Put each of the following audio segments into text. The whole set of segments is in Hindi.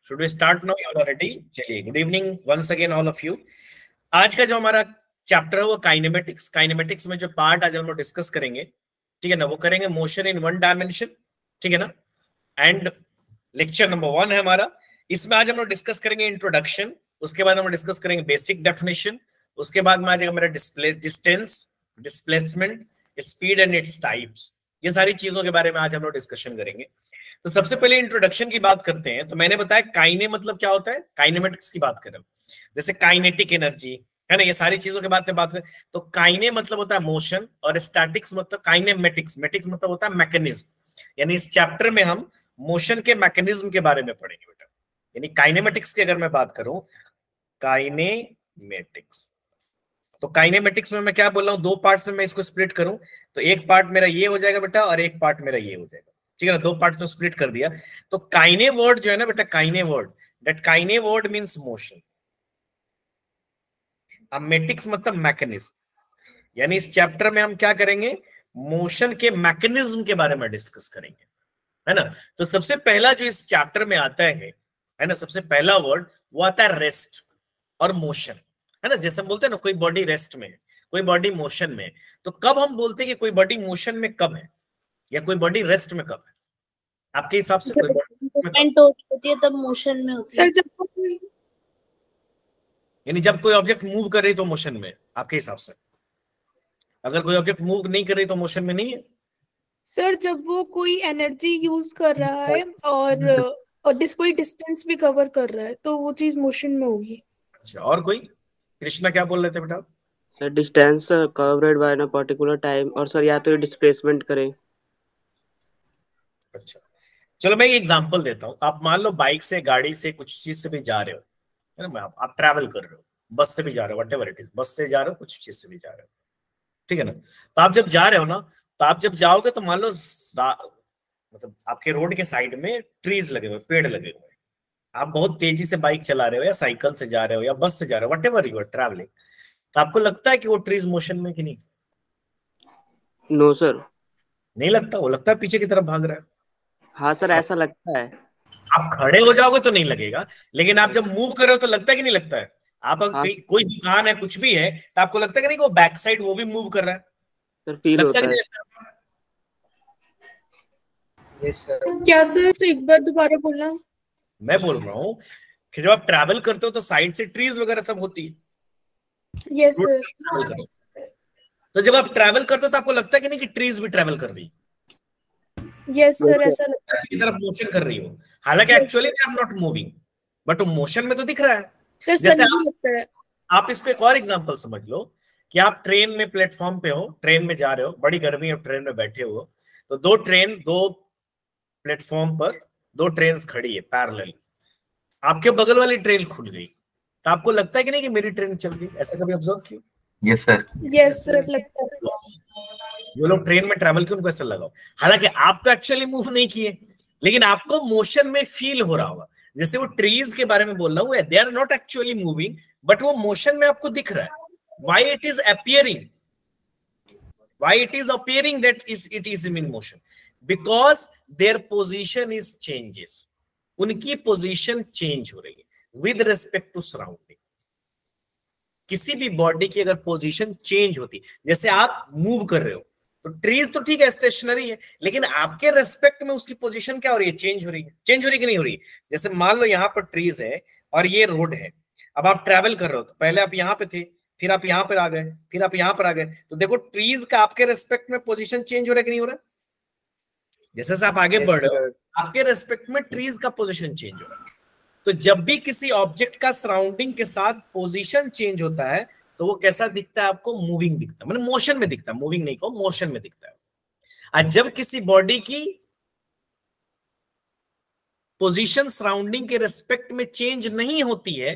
Should we start now? You are ready? चलिए, good evening once again all of you. आज का जो हमारा चैप्टर है वो काइनेमेटिक्स। काइनेमेटिक्स में जो पार्ट आज हम लोग डिस्कस करेंगे, ठीक है ना, वो करेंगे मोशन इन वन डायमेंशन, ठीक है ना। एंड लेक्चर नंबर 1 है हमारा। इसमें आज हम लोग डिस्कस करेंगे इंट्रोडक्शन, उसके बाद हम डिस्कस करेंगे बेसिक डेफिनेशन, उसके बाद में आ जाएगा मेरा distance, displacement, speed and its types. ये सारी चीजों के बारे में आज हम लोग डिस्कशन करेंगे। तो सबसे पहले इंट्रोडक्शन की बात करते हैं। तो मैंने बताया काइने मतलब क्या होता है, काइनेमेटिक्स की बात करें, जैसे काइनेटिक एनर्जी है ना, ये सारी चीजों के बारे में बात करें तो काइने मतलब होता है मोशन, और स्टैटिक्स मतलब काइनेमेटिक्स, मेटिक्स मतलब होता है मैकेनिज्म। यानी इस चैप्टर में हम मोशन के मैकेनिज्म के बारे में पढ़ेंगे बेटा। यानी काइनेमेटिक्स की अगर मैं बात करूं, काइनेमेटिक्स, तो काइनेमेटिक्स में मैं क्या बोल रहा हूं, दो पार्ट्स में मैं इसको स्प्लिट करूं तो एक पार्ट मेरा ये हो जाएगा बेटा और एक पार्ट मेरा ये हो जाएगा, ठीक है ना। दो पार्ट्स में स्प्लिट कर दिया। तो काइने वर्ड जो है ना बेटा, kine word, that kine word means motion. अब मेटिक्स मतलब मैकेनिज्म। यानी इस चैप्टर में हम क्या करेंगे, मोशन के मैकेनिज्म के बारे में डिस्कस करेंगे, है ना। तो सबसे पहला जो इस चैप्टर में आता है ना, सबसे पहला वर्ड वो आता है रेस्ट और मोशन, है ना। जैसे हम बोलते हैं ना, कोई बॉडी रेस्ट में है, कोई बॉडी मोशन में है। तो कब हम बोलते हैं कि कोई बॉडी मोशन में कब है या कोई बॉडी रेस्ट में कब है, आपके हिसाब से कोई बॉडी में कब? होती है तब मोशन में होती है। सर जब यानी जब कोई ऑब्जेक्ट मूव कर रही तो मोशन में, आपके हिसाब से? अगर कोई ऑब्जेक्ट मूव नहीं कर रही तो मोशन में नहीं है। सर जब वो कोई एनर्जी यूज कर रहा है और कोई डिस्टेंस भी कवर कर रहा है तो वो चीज मोशन में होगी। अच्छा, और कोई? कृष्णा क्या बोल रहे थे बेटा? Sir distance covered bye a particular time, और सर या तो डिस्प्लेसमेंट करें। अच्छा, चलो मैं एक एग्जांपल देता हूं। आप मान लो बाइक से, गाड़ी से, कुछ चीज से भी जा रहे हो, है ना, आप ट्रैवल कर रहे हो, बस से भी जा रहे हो, वट एवर इट इज, बस से जा रहे हो, कुछ चीज से भी जा रहे हो, ठीक है ना। तो आप जब जा रहे हो ना, तो आप जब जाओगे तो मान लो मतलब आपके रोड के साइड में ट्रीज लगे हुए, पेड़ लगे हुए हैं। आप बहुत तेजी से बाइक चला रहे हो या साइकिल से जा रहे हो या बस से जा रहे हो, whatever you are travelling, तो आपको लगता है कि वो ट्रीज मोशन में कि नहीं? No sir. नहीं लगता, वो लगता है पीछे की तरफ भाग रहा है। हाँ सर, ऐसा लगता है। आप खड़े हो जाओगे तो नहीं लगेगा, लेकिन आप जब मूव कर रहे हो तो लगता है कि नहीं लगता है? आप अगर हाँ कोई दुकान है, कुछ भी है, तो आपको लगता है कि नहीं कि वो बैक साइड वो भी मूव कर रहा है? सर, फील लगता है होता कि है। नहीं लगता? Yes sir. क्या सर, एक बार दोबारा बोलना। मैं बोल रहा हूँ कि जब आप ट्रैवल करते हो तो साइड से ट्रीज वगैरह सब होती है। Yes sir. ट्रैवल करो तो जब आप ट्रैवल करते हो तो आपको लगता है कि नहीं कि ट्रीज भी ट्रैवल कर रही है, यस सर, ऐसा लगता है। की तरफ मोशन कर रही हो, हालांकि actually they are not moving, but वो मोशन में तो दिख रहा है। सर जैसे सही लगता है। आप इसको एक और एग्जांपल समझ लो कि आप ट्रेन में प्लेटफॉर्म पे हो, ट्रेन में जा रहे हो, बड़ी गर्मी है, ट्रेन में बैठे हो, तो दो प्लेटफॉर्म पर दो ट्रेन खड़ी है पैरेलल, आपके बगल वाली ट्रेन खुल गई, तो आपको लगता है कि नहीं कि मेरी ट्रेन चल गई? ऐसा कभी ऑब्जर्व किया? Yes sir. यस सर, लगता है। जो लोग ट्रेन में ट्रैवल किए उनको ऐसा लगा, हालांकि आप तो एक्चुअली मूव नहीं किए, लेकिन आपको मोशन में फील हो रहा होगा। जैसे वो ट्रीज के बारे में बोल रहा हूँ, they are not actually moving, but वो मोशन में आपको दिख रहा है। Why it is appearing, why it is appearing that it is in motion? Because their position is changes, उनकी पोजीशन चेंज हो रही है विद रिस्पेक्ट टू सराउंडिंग। किसी भी बॉडी की अगर पोजीशन चेंज होती, जैसे आप मूव कर रहे हो, तो ट्रीज तो ठीक है स्टेशनरी है, लेकिन आपके रेस्पेक्ट में उसकी पोजीशन क्या हो रही है? चेंज हो रही है। चेंज हो रही कि नहीं हो रही? जैसे मान लो यहाँ पर ट्रीज है और ये रोड है, अब आप ट्रैवल कर रहे हो, तो पहले आप यहाँ पे थे, फिर आप यहाँ पर आ गए, फिर आप यहाँ पर आ गए, तो देखो ट्रीज का आपके रेस्पेक्ट में पोजिशन चेंज हो रहा है कि नहीं हो रहा? जैसे जैसे आप आगे बढ़ रहे हो, आपके रेस्पेक्ट में ट्रीज का पोजीशन चेंज हो रहा है। तो जब भी किसी ऑब्जेक्ट का सराउंडिंग के साथ पोजीशन चेंज होता है तो वो कैसा दिखता है आपको? मूविंग दिखता है, मतलब मोशन में दिखता है, मूविंग नहीं कहो, मोशन में दिखता है। और जब किसी बॉडी की पोजीशन सराउंडिंग के रेस्पेक्ट में चेंज नहीं होती है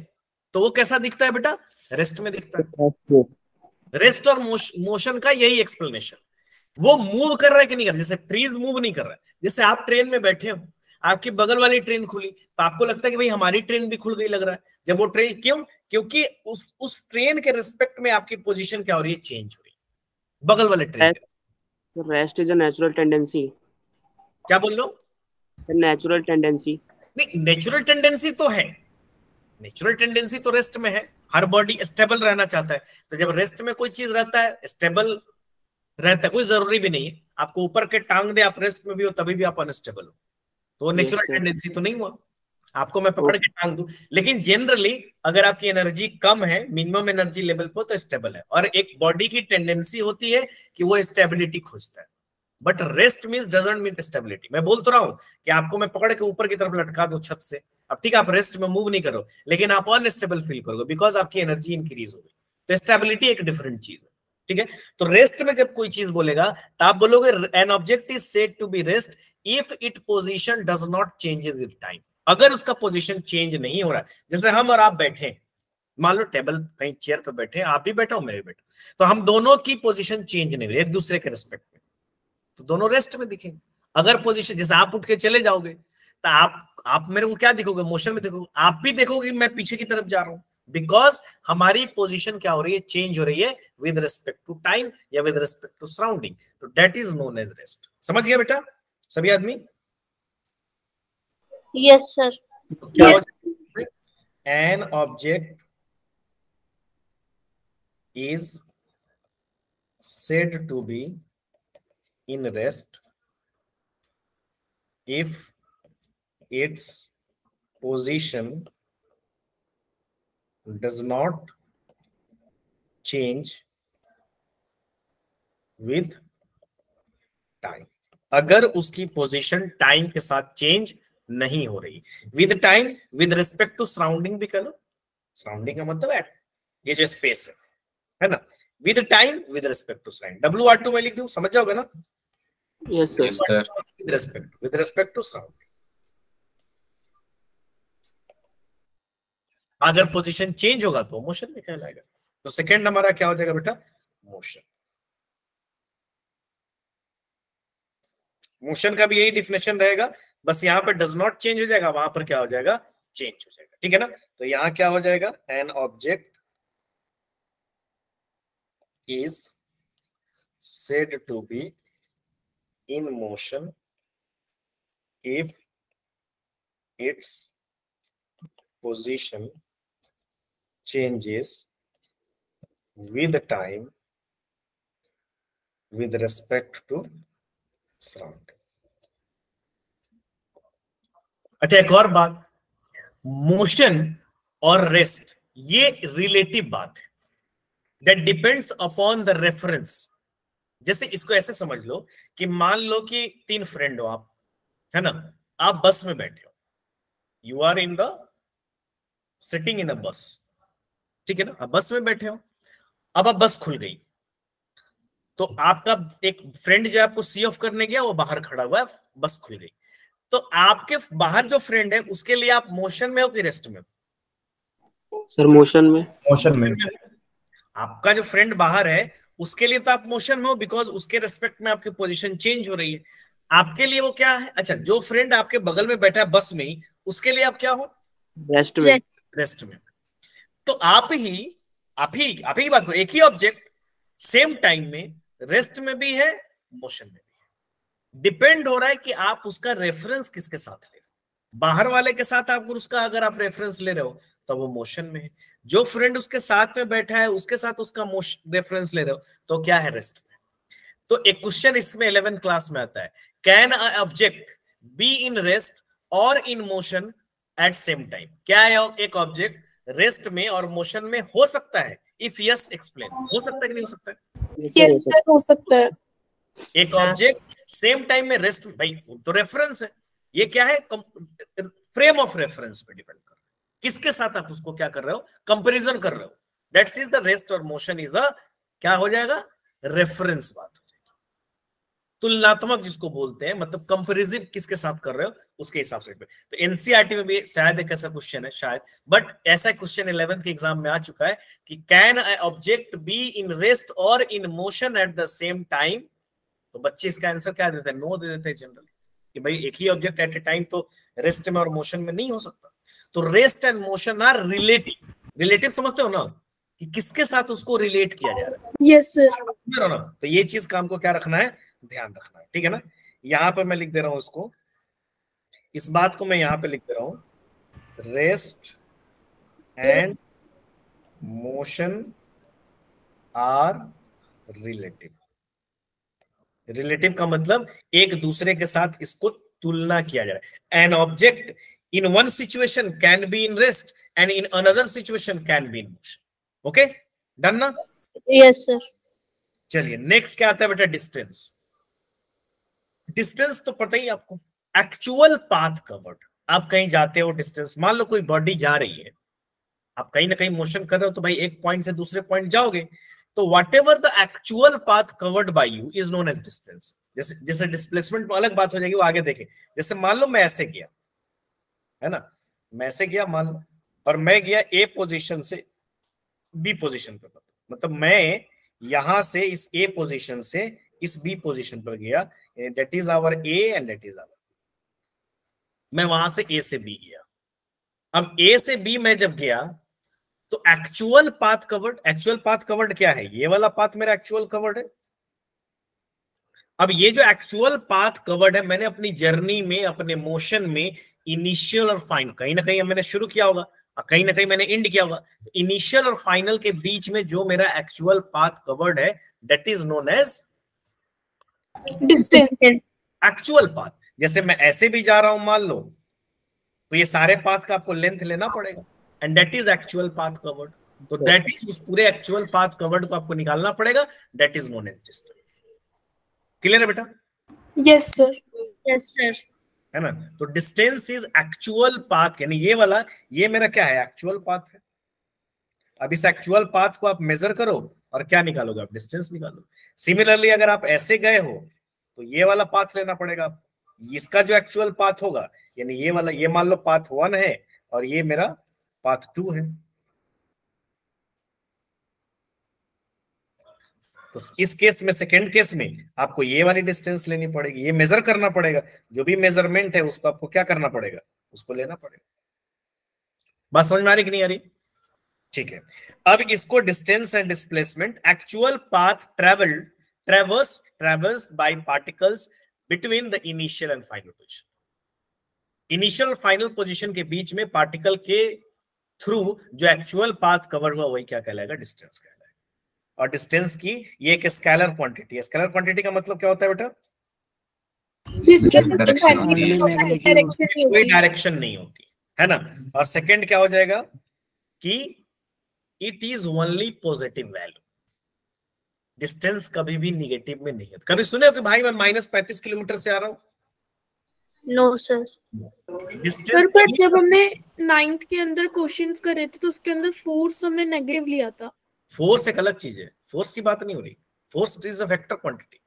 तो वो कैसा दिखता है बेटा? रेस्ट में दिखता है। रेस्ट और मोशन का यही एक्सप्लेनेशन। वो मूव कर रहा है कि नहीं कर रहा? जैसे ट्रीज मूव नहीं कर रहा है, जैसे आप ट्रेन में बैठे हो, आपकी बगल वाली ट्रेन खुली तो आपको लगता है कि भाई हमारी ट्रेन भी खुल गई लग रहा है। जब वो ट्रेन, क्यों? क्योंकि उस ट्रेन के रिस्पेक्ट में आपकी पोजीशन क्या हो रही है? चेंज हो रही है बगल वाले ट्रेन के। Rest is a natural tendency. क्या बोल लो? Natural tendency. नहीं, नेचुरल टेंडेंसी तो है, नेचुरल टेंडेंसी तो रेस्ट में है, हर बॉडी स्टेबल रहना चाहता है। तो जब रेस्ट में कोई चीज रहता है, स्टेबल रहता है, कोई जरूरी भी नहीं है आपको ऊपर के टांग दे, आप रेस्ट में भी हो तभी भी आप अनस्टेबल हो, तो वो नेचुरल टेंडेंसी तो नहीं हुआ। आपको मैं पकड़ के टांग दूं, लेकिन जनरली अगर आपकी एनर्जी कम है, मिनिमम एनर्जी लेवल पर, तो स्टेबल है। और एक बॉडी की टेंडेंसी होती है कि वो स्टेबिलिटी खोजता है, but rest means doesn't mean stability. मैं बोल तो रहा हूं कि आपको मैं पकड़ के ऊपर की तरफ लटका दूं छत से, अब ठीक है आप रेस्ट में मूव नहीं करो, लेकिन आप अनस्टेबल फील करोगे बिकॉज आपकी एनर्जी इंक्रीज हो गई। तो स्टेबिलिटी एक डिफरेंट चीज है, ठीक है। तो रेस्ट में जब कोई चीज बोलेगा तो आप बोलोगे an object is said to be rest if it position does not changes with time. अगर उसका पोजीशन चेंज नहीं हो रहा है, जैसे हम और आप बैठे, मान लो टेबल कहीं चेयर पे बैठे, आप भी बैठा हो मैं भी बैठा, तो हम दोनों की पोजीशन चेंज नहीं हुई एक दूसरे के रिस्पेक्ट में, तो दोनों रेस्ट में दिखेंगे। अगर पोजीशन, जैसे आप उठ के चले जाओगे तो आप मेरे को क्या दिखोगे, मोशन में दिखोगे, आप भी देखोगे मैं पीछे की तरफ जा रहा हूं, बिकॉज हमारी पोजीशन क्या हो रही है, चेंज हो रही है विद रिस्पेक्ट टू टाइम या विद रिस्पेक्ट टू सराउंडिंग। तो that is known as rest. समझ गया बेटा सभी आदमी? Yes sir. क्या हो जाएगा? An object is said to be in rest if its position does not change with time। अगर उसकी पोजीशन टाइम के साथ चेंज नहीं हो रही, with time with respect to surrounding भी करो, सराउंडिंग का मतलब है ये जो स्पेस है ना, with time with respect to surrounding. WR2 में लिख दूं, समझ जाओगे ना? Yes sir. With respect to surrounding. अगर पोजीशन चेंज होगा तो मोशन में कहलाएगा। तो सेकंड हमारा क्या हो जाएगा बेटा, मोशन। मोशन का भी यही डिफिनेशन रहेगा, बस यहां पर डज नॉट चेंज हो जाएगा, वहां पर क्या हो जाएगा, चेंज हो जाएगा, ठीक है ना। तो यहां क्या हो जाएगा, an object is said to be in motion if its position changes with time with respect to surrounding। अच्छा एक और बात, मोशन और रेस्ट ये रिलेटिव बात है, that depends upon the reference। जैसे इसको ऐसे समझ लो कि मान लो कि 3 फ्रेंड हो आप, है ना, आप बस में बैठे हो, you are in the sitting in a bus, ठीक है ना, आप बस में बैठे हो, अब बस खुल गई, तो आपका एक फ्रेंड जो आपको सी ऑफ करने गया वो बाहर खड़ा हुआ है, बस खुल गई, तो आपके बाहर जो फ्रेंड है उसके लिए आप मोशन में हो कि रेस्ट में हो? सर मोशन में। मोशन में। आपका जो फ्रेंड बाहर है उसके लिए तो आप मोशन में हो, बिकॉज उसके रेस्पेक्ट में आपकी पोजीशन चेंज हो रही है। आपके लिए वो क्या है, अच्छा जो फ्रेंड आपके बगल में बैठा है बस में ही, उसके लिए आप क्या हो, रेस्ट में। रेस्ट में। तो आप ही बात करो, एक ही ऑब्जेक्ट सेम टाइम में रेस्ट में भी है, मोशन में भी है। डिपेंड हो रहा है कि आप उसका रेफरेंस किसके साथ ले रहे हो। बाहर वाले के साथ आप उसका अगर आप रेफरेंस ले रहे हो तो वो मोशन में है, जो फ्रेंड उसके साथ में बैठा है उसके साथ उसका रेफरेंस ले रहे हो तो क्या है, रेस्ट में। तो एक क्वेश्चन इसमें 11th क्लास में आता है, can a object be in rest or in motion at same time. क्या है, एक ऑब्जेक्ट रेस्ट में और मोशन में हो सकता है? If yes explain. हो सकता है कि नहीं हो सकता है? यस सर हो सकता है। एक ऑब्जेक्ट सेम टाइम में रेस्ट, भाई तो रेफरेंस है, ये क्या है, फ्रेम ऑफ रेफरेंस पे डिपेंड कर रहा है, किसके साथ आप उसको क्या कर रहे हो, कंपैरिजन कर रहे हो। दैट्स इज द रेस्ट और मोशन इज द क्या हो जाएगा, रेफरेंस बात हो जाएगी। तुलनात्मक जिसको बोलते हैं, मतलब कंपैरिजन किसके साथ कर रहे हो उसके हिसाब से। तो एनसीईआरटी में भी शायद एक ऐसा क्वेश्चन है, शायद, बट ऐसा क्वेश्चन 11th के एग्जाम में आ चुका है कि can a object be in rest or in motion at the same time. तो बच्चे इसका आंसर क्या देते हैं, नो दे देते हैं जनरली, कि भाई एक ही ऑब्जेक्ट एट ए टाइम तो रेस्ट में और मोशन में नहीं हो सकता। तो rest and motion are relative. Relative समझते हो ना, कि किसके साथ उसको रिलेट किया जा रहा है। Yes sir. ना, तो ये चीज का हमको क्या रखना है, ध्यान रखना है, ठीक है ना। यहां पर मैं लिख दे रहा हूं उसको, इस बात को मैं यहां पे लिख दे रहा हूं, rest and motion are relative. Relative का मतलब एक दूसरे के साथ इसको तुलना किया जा रहा है। An object in one situation can be in rest and in another situation can be in motion. Okay, done ना? Yes sir. चलिए नेक्स्ट क्या आता है बेटा, डिस्टेंस। डिस्टेंस तो पता ही आपको, एक्चुअल पाथ कवर्ड। आप कहीं जाते हो, डिस्टेंस, मान लो कोई बॉडी जा रही है, आप कहीं ना कहीं मोशन कर रहे हो, तो भाई एक पॉइंट से दूसरे पॉइंट जाओगे, तो whatever the actual path covered by you is known as distance. जैसे जैसे डिस्प्लेसमेंट में अलग बात हो जाएगी, वो आगे देखें। जैसे मान लो मैं ऐसे गया, है ना, मैं ऐसे गया मान लो, और मैं गया ए पोजीशन से बी पोजीशन पर, मतलब मैं यहां से इस ए पोजीशन से इस बी पोजीशन पर गया, that is our A and that is our, मैं वहां से ए से बी गया। अब ए से बी मैं जब गया, तो actual path covered, actual path covered क्या है, ये वाला पाथ मेरा एक्चुअल कवर्ड है। अब ये जो एक्चुअल पाथ कवर्ड है, मैंने अपनी जर्नी में, अपने मोशन में इनिशियल और फाइनल, कहीं ना कहीं मैंने शुरू किया होगा और कहीं ना कहीं मैंने एंड किया होगा। इनिशियल और फाइनल के बीच में जो मेरा एक्चुअल पाथ कवर्ड है, that is known as distance. Actual path. जैसे मैं ऐसे भी जा रहा हूं मान लो, तो ये सारे पाथ का आपको लेंथ लेना पड़ेगा, and that is actual path covered. तो दैट इज, उस पूरे एक्चुअल पाथ कवर्ड को आपको निकालना पड़ेगा, that is known as distance. Clear है बेटा? Yes sir. Yes sir. है ना? तो डिस्टेंस इज एक्चुअल पाथ, यानी ये वाला, ये मेरा क्या है, एक्चुअल पाथ है। अब इस एक्चुअल पाथ को आप मेजर करो और क्या निकालोगे आप, डिस्टेंस निकालो। सिमिलरली अगर आप ऐसे गए हो, तो ये वाला पाथ लेना पड़ेगा आपको, इसका जो एक्चुअल पाथ होगा, यानी ये वाला, ये मान लो पाथ 1 है और ये मेरा पाथ 2 है। तो इस केस में, सेकेंड केस में, आपको ये वाली डिस्टेंस लेनी पड़ेगी, ये मेजर करना पड़ेगा, जो भी मेजरमेंट है उसको आपको क्या करना पड़ेगा, उसको लेना पड़ेगा। बात समझ में आ रही कि नहीं आ रही? ठीक है। अब इसको distance and displacement, actual path ट्रेवर्स bye particles between the initial and final position. Initial और फाइनल पोजीशन के बीच में पार्टिकल के थ्रू जो एक्चुअल पाथ कवर हुआ, वही क्या कहलाएगा, डिस्टेंस कहलाएगा। और डिस्टेंस की ये एक स्केलर क्वांटिटी है। स्केलर क्वांटिटी का मतलब क्या होता है बेटा? कोई डायरेक्शन नहीं होती, है ना। और सेकंड क्या हो जाएगा कि it is only positive value. Distance कभी भी निगेटिव में नहीं होता। कभी सुने हो कि भाई मैं -35 किलोमीटर से आ रहा हूं? No sir. सर पर जब हमने 9th के अंदर क्वेश्चंस करे थे, तो उसके अंदर फोर्स हमने नेगेटिव लिया था। फोर्स एक अलग चीज है, फोर्स की बात नहीं हो रही। Force is a vector quantity.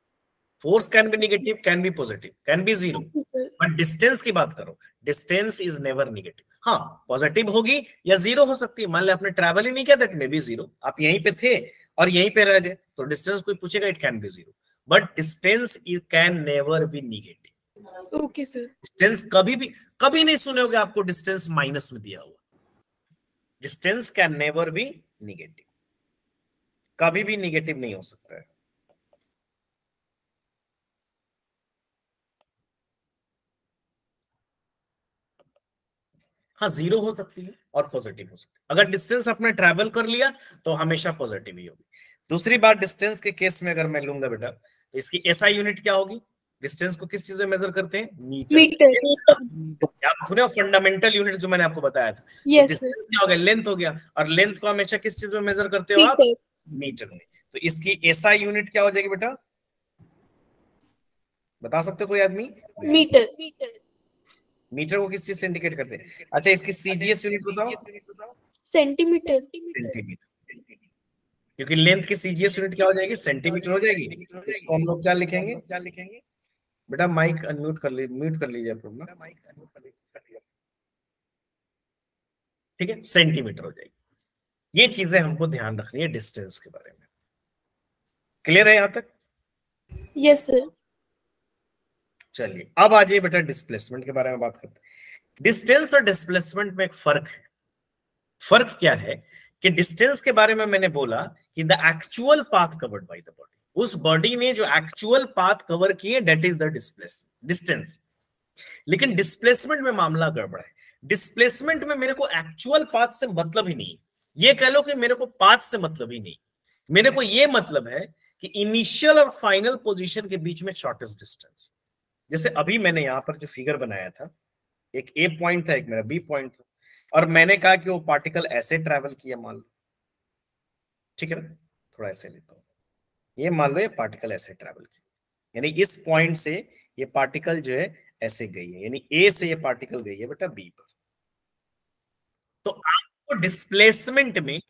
Force can be negative, can be positive, can be zero, but distance की बात करो, डिस्टेंस इज नेवर नेगेटिव। हाँ, पॉजिटिव होगी या जीरो हो सकती है। मान लिया आपने ट्रैवल ही नहीं किया, दैट मे बी जीरो। आप यहीं पे थे और यहीं पे रह गए, तो डिस्टेंस कोई पूछेगा, it can be zero, but distance it can never be negative. Okay sir. Distance कभी नहीं सुने होगे आपको डिस्टेंस माइनस में दिया हुआ। Distance can never be negative, कभी भी नेगेटिव नहीं हो सकता है। हाँ, जीरो हो सकती है और पॉजिटिव हो सकती है। अगर डिस्टेंस आपने ट्रैवल कर लिया तो हमेशा पॉजिटिव ही होगी। दूसरी बात, डिस्टेंस के केस में अगर मैं लूंगा बेटा, तो इसकी एसआई यूनिट क्या होगी? डिस्टेंस को किस चीज में मेजर करते हैं? मीटर। आप सुने हो फंडामेंटल यूनिट जो मैंने आपको बताया था। yes, डिस्टेंस क्या हो गया? लेंथ हो गया। और लेंथ को हमेशा किस चीज में मेजर करते हो आप? मीटर में। तो इसकी एसआई यूनिट क्या हो जाएगी बेटा, बता सकते हो कोई आदमी? मीटर। मीटर को किस चीज से इंडिकेट करते हैं? अच्छा, इसकी सीजीएस यूनिट बताओ। सेंटीमीटर। सेंटीमीटर। क्योंकि लेंथ की सीजीएस यूनिट क्या हो जाएगी? सेंटीमीटर हो जाएगी। इसको हम लोग क्या लिखेंगे बेटा? माइक अनम्यूट कर लीजिए, म्यूट कर लीजिए अपना। ठीक है, सेंटीमीटर हो जाएगी। ये चीजें हमको ध्यान रखनी है डिस्टेंस के बारे में। क्लियर है यहां तक? Yes sir. चलिए अब आ जाइए बेटा, डिस्प्लेसमेंट के बारे में बात करते हैं। डिस्टेंस और डिस्प्लेसमेंट में एक फर्क है। फर्क क्या है कि डिस्टेंस के बारे में मैंने बोला कि the actual path covered by the body, उस बॉडी ने जो एक्चुअल पाथ कवर किए, दैट इज द डिस्टेंस। लेकिन डिस्प्लेसमेंट में मामला गड़बड़ है। डिस्प्लेसमेंट में मेरे को एक्चुअल पाथ से मतलब ही नहीं, ये कह लो कि मेरे को पाथ से मतलब ही नहीं, मेरे को ये मतलब है कि इनिशियल और फाइनल पोजीशन के बीच में शॉर्टेस्ट डिस्टेंस। जैसे अभी मैंने यहां पर जो फिगर बनाया था, एक ए पॉइंट था, एक मेरा बी पॉइंट था, और मैंने कहा कि वो पार्टिकल ऐसे ट्रैवल किया, मान लो, ठीक है ना, थोड़ा ऐसे लेता हूं, ये मान लो ये पार्टिकल ऐसे ट्रैवल किया, यानी इस पॉइंट से ये पार्टिकल जो है ऐसे गई है, यानी ए से ये पार्टिकल गई है बेटा बी पर। तो आपको डिस्प्लेसमेंट में,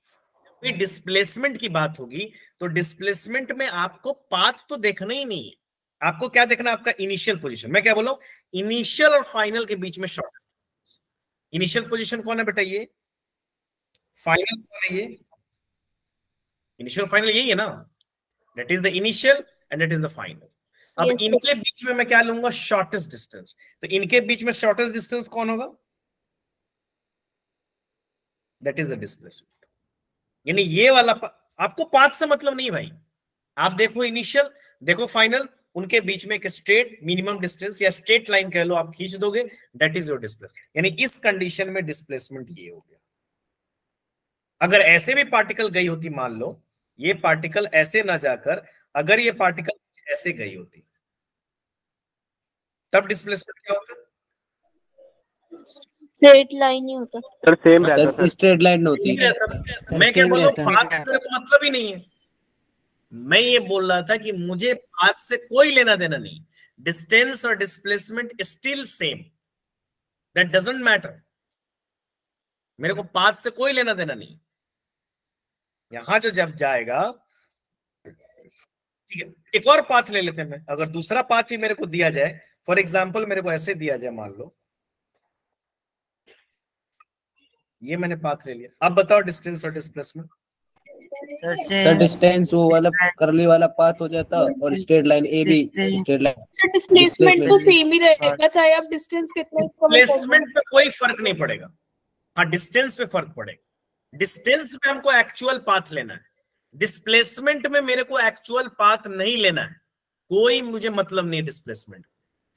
डिस्प्लेसमेंट की बात होगी तो डिस्प्लेसमेंट में आपको पाथ तो देखना ही नहीं है, आपको क्या देखना है, आपका इनिशियल पोजीशन। मैं क्या बोला हूं, इनिशियल और फाइनल के बीच में शॉर्टेस्ट। इनिशियल पोजीशन कौन है बेटा, ये। फाइनल कौन है, ये। इनिशियल फाइनल यही है ना, that is the initial and that is the final. अब Yes, sir. इनके बीच में मैं क्या लूंगा, शॉर्टेस्ट डिस्टेंस। तो इनके बीच में शॉर्टेस्ट डिस्टेंस कौन होगा, दैट इज द डिस्प्लेसमेंट। यानी ये वाला आपको पाथ से मतलब नहीं भाई, आप देखो इनिशियल, देखो फाइनल, उनके बीच में एक स्ट्रेट मिनिमम डिस्टेंस या स्ट्रेट लाइन कह लो, आप खींच दोगे, दैट इज योर डिस्प्लेसमेंट। यानी इस कंडीशन में डिस्प्लेसमेंट ये हो गया। अगर ऐसे भी पार्टिकल गई होती, मान लो ये पार्टिकल ऐसे ना जाकर अगर ये पार्टिकल ऐसे गई होती, तब डिस्प्लेसमेंट क्या होता, स्ट्रेट लाइन ही होता। सर सेम रहता सर स्ट्रेट लाइन होती है। मैं क्या बोल रहा हूँ, पाथ से मेरे को मतलब ही नहीं है। मैं ये बोल रहा था कि मुझे पाथ से कोई लेना देना नहीं, डिस्टेंस और displacement still same, that doesn't matter, मेरे को पाथ से कोई लेना देना नहीं। यहां जो जब जाएगा, ठीक है, एक और पाथ ले लेते हैं, मैं अगर दूसरा पाथ ही मेरे को दिया जाए, फॉर एग्जाम्पल मेरे को ऐसे दिया जाए, मान लो ये मैंने पाथ ले लिया, अब बताओ डिस्टेंस और डिस्प्लेसमेंट। सर डिस्टेंस वो वाला करली वाला पाथ हो जाता और स्ट्रेट लाइन ए भी स्ट्रेट लाइन। सर डिस्प्लेसमेंट तो सेम ही रहेगा, चाहे आप डिस्टेंस कितना डिस्प्लेसमेंट पे कोई फर्क नहीं पड़ेगा, हाँ डिस्टेंस पे फर्क पड़ेगा। डिस्टेंस में हमको एक्चुअल पाथ लेना है, डिस्प्लेसमेंट में मेरे को एक्चुअल पाथ नहीं लेना है, कोई मुझे मतलब नहीं displacement.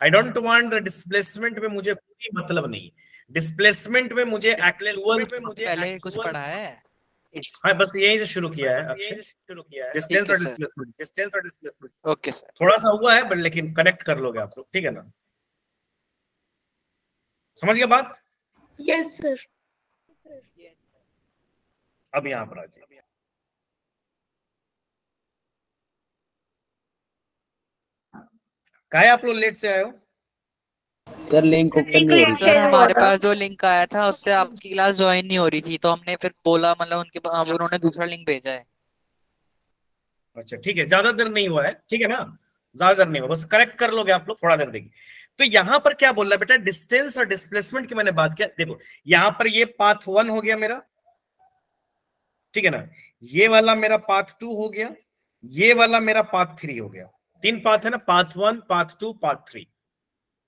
I don't want the displacement में मुझे कोई मतलब नहीं, डिस्प्लेसमेंट में मुझे एक्चुअल पे मुझे पहले कुछ पढ़ा है। हाँ बस यहीं से शुरू किया है अक्षय, डिस्टेंस और सर। डिस्प्लेसमेंट, डिस्टेंस और डिस्प्लेसमेंट ओके सर। थोड़ा सा हुआ है बट लेकिन कनेक्ट कर लोगे आप लोग, ठीक है ना, समझ गए बात। Yes sir. अब यहां पर आ जाइए, काहे आप लोग लेट से आए हो, सर लिंक ओपन नहीं हो रही सर हमारे पास जो लिंक आया था उससे आपकी क्लास ज्वाइन नहीं हो रही थी, तो हमने फिर बोला, मतलब उनके पास उन्होंने दूसरा लिंक भेजा है। अच्छा ठीक है, ज्यादा देर नहीं हुआ है, ठीक है ना, ज्यादा देर नहीं हुआ, बस करेक्ट कर लोगे आप लोग, थोड़ा देर देगी। तो यहां पर क्या बोल रहा है बेटा, डिस्टेंस और डिस्प्लेसमेंट की मैंने बात किया, देखो यहां पर ये पाथ 1 हो गया मेरा, ठीक है ना, ये वाला मेरा पाथ 2 हो गया, ये वाला मेरा पाथ 3 हो गया, 3 पाथ है ना, पाथ 1 पाथ 2 पाथ 3,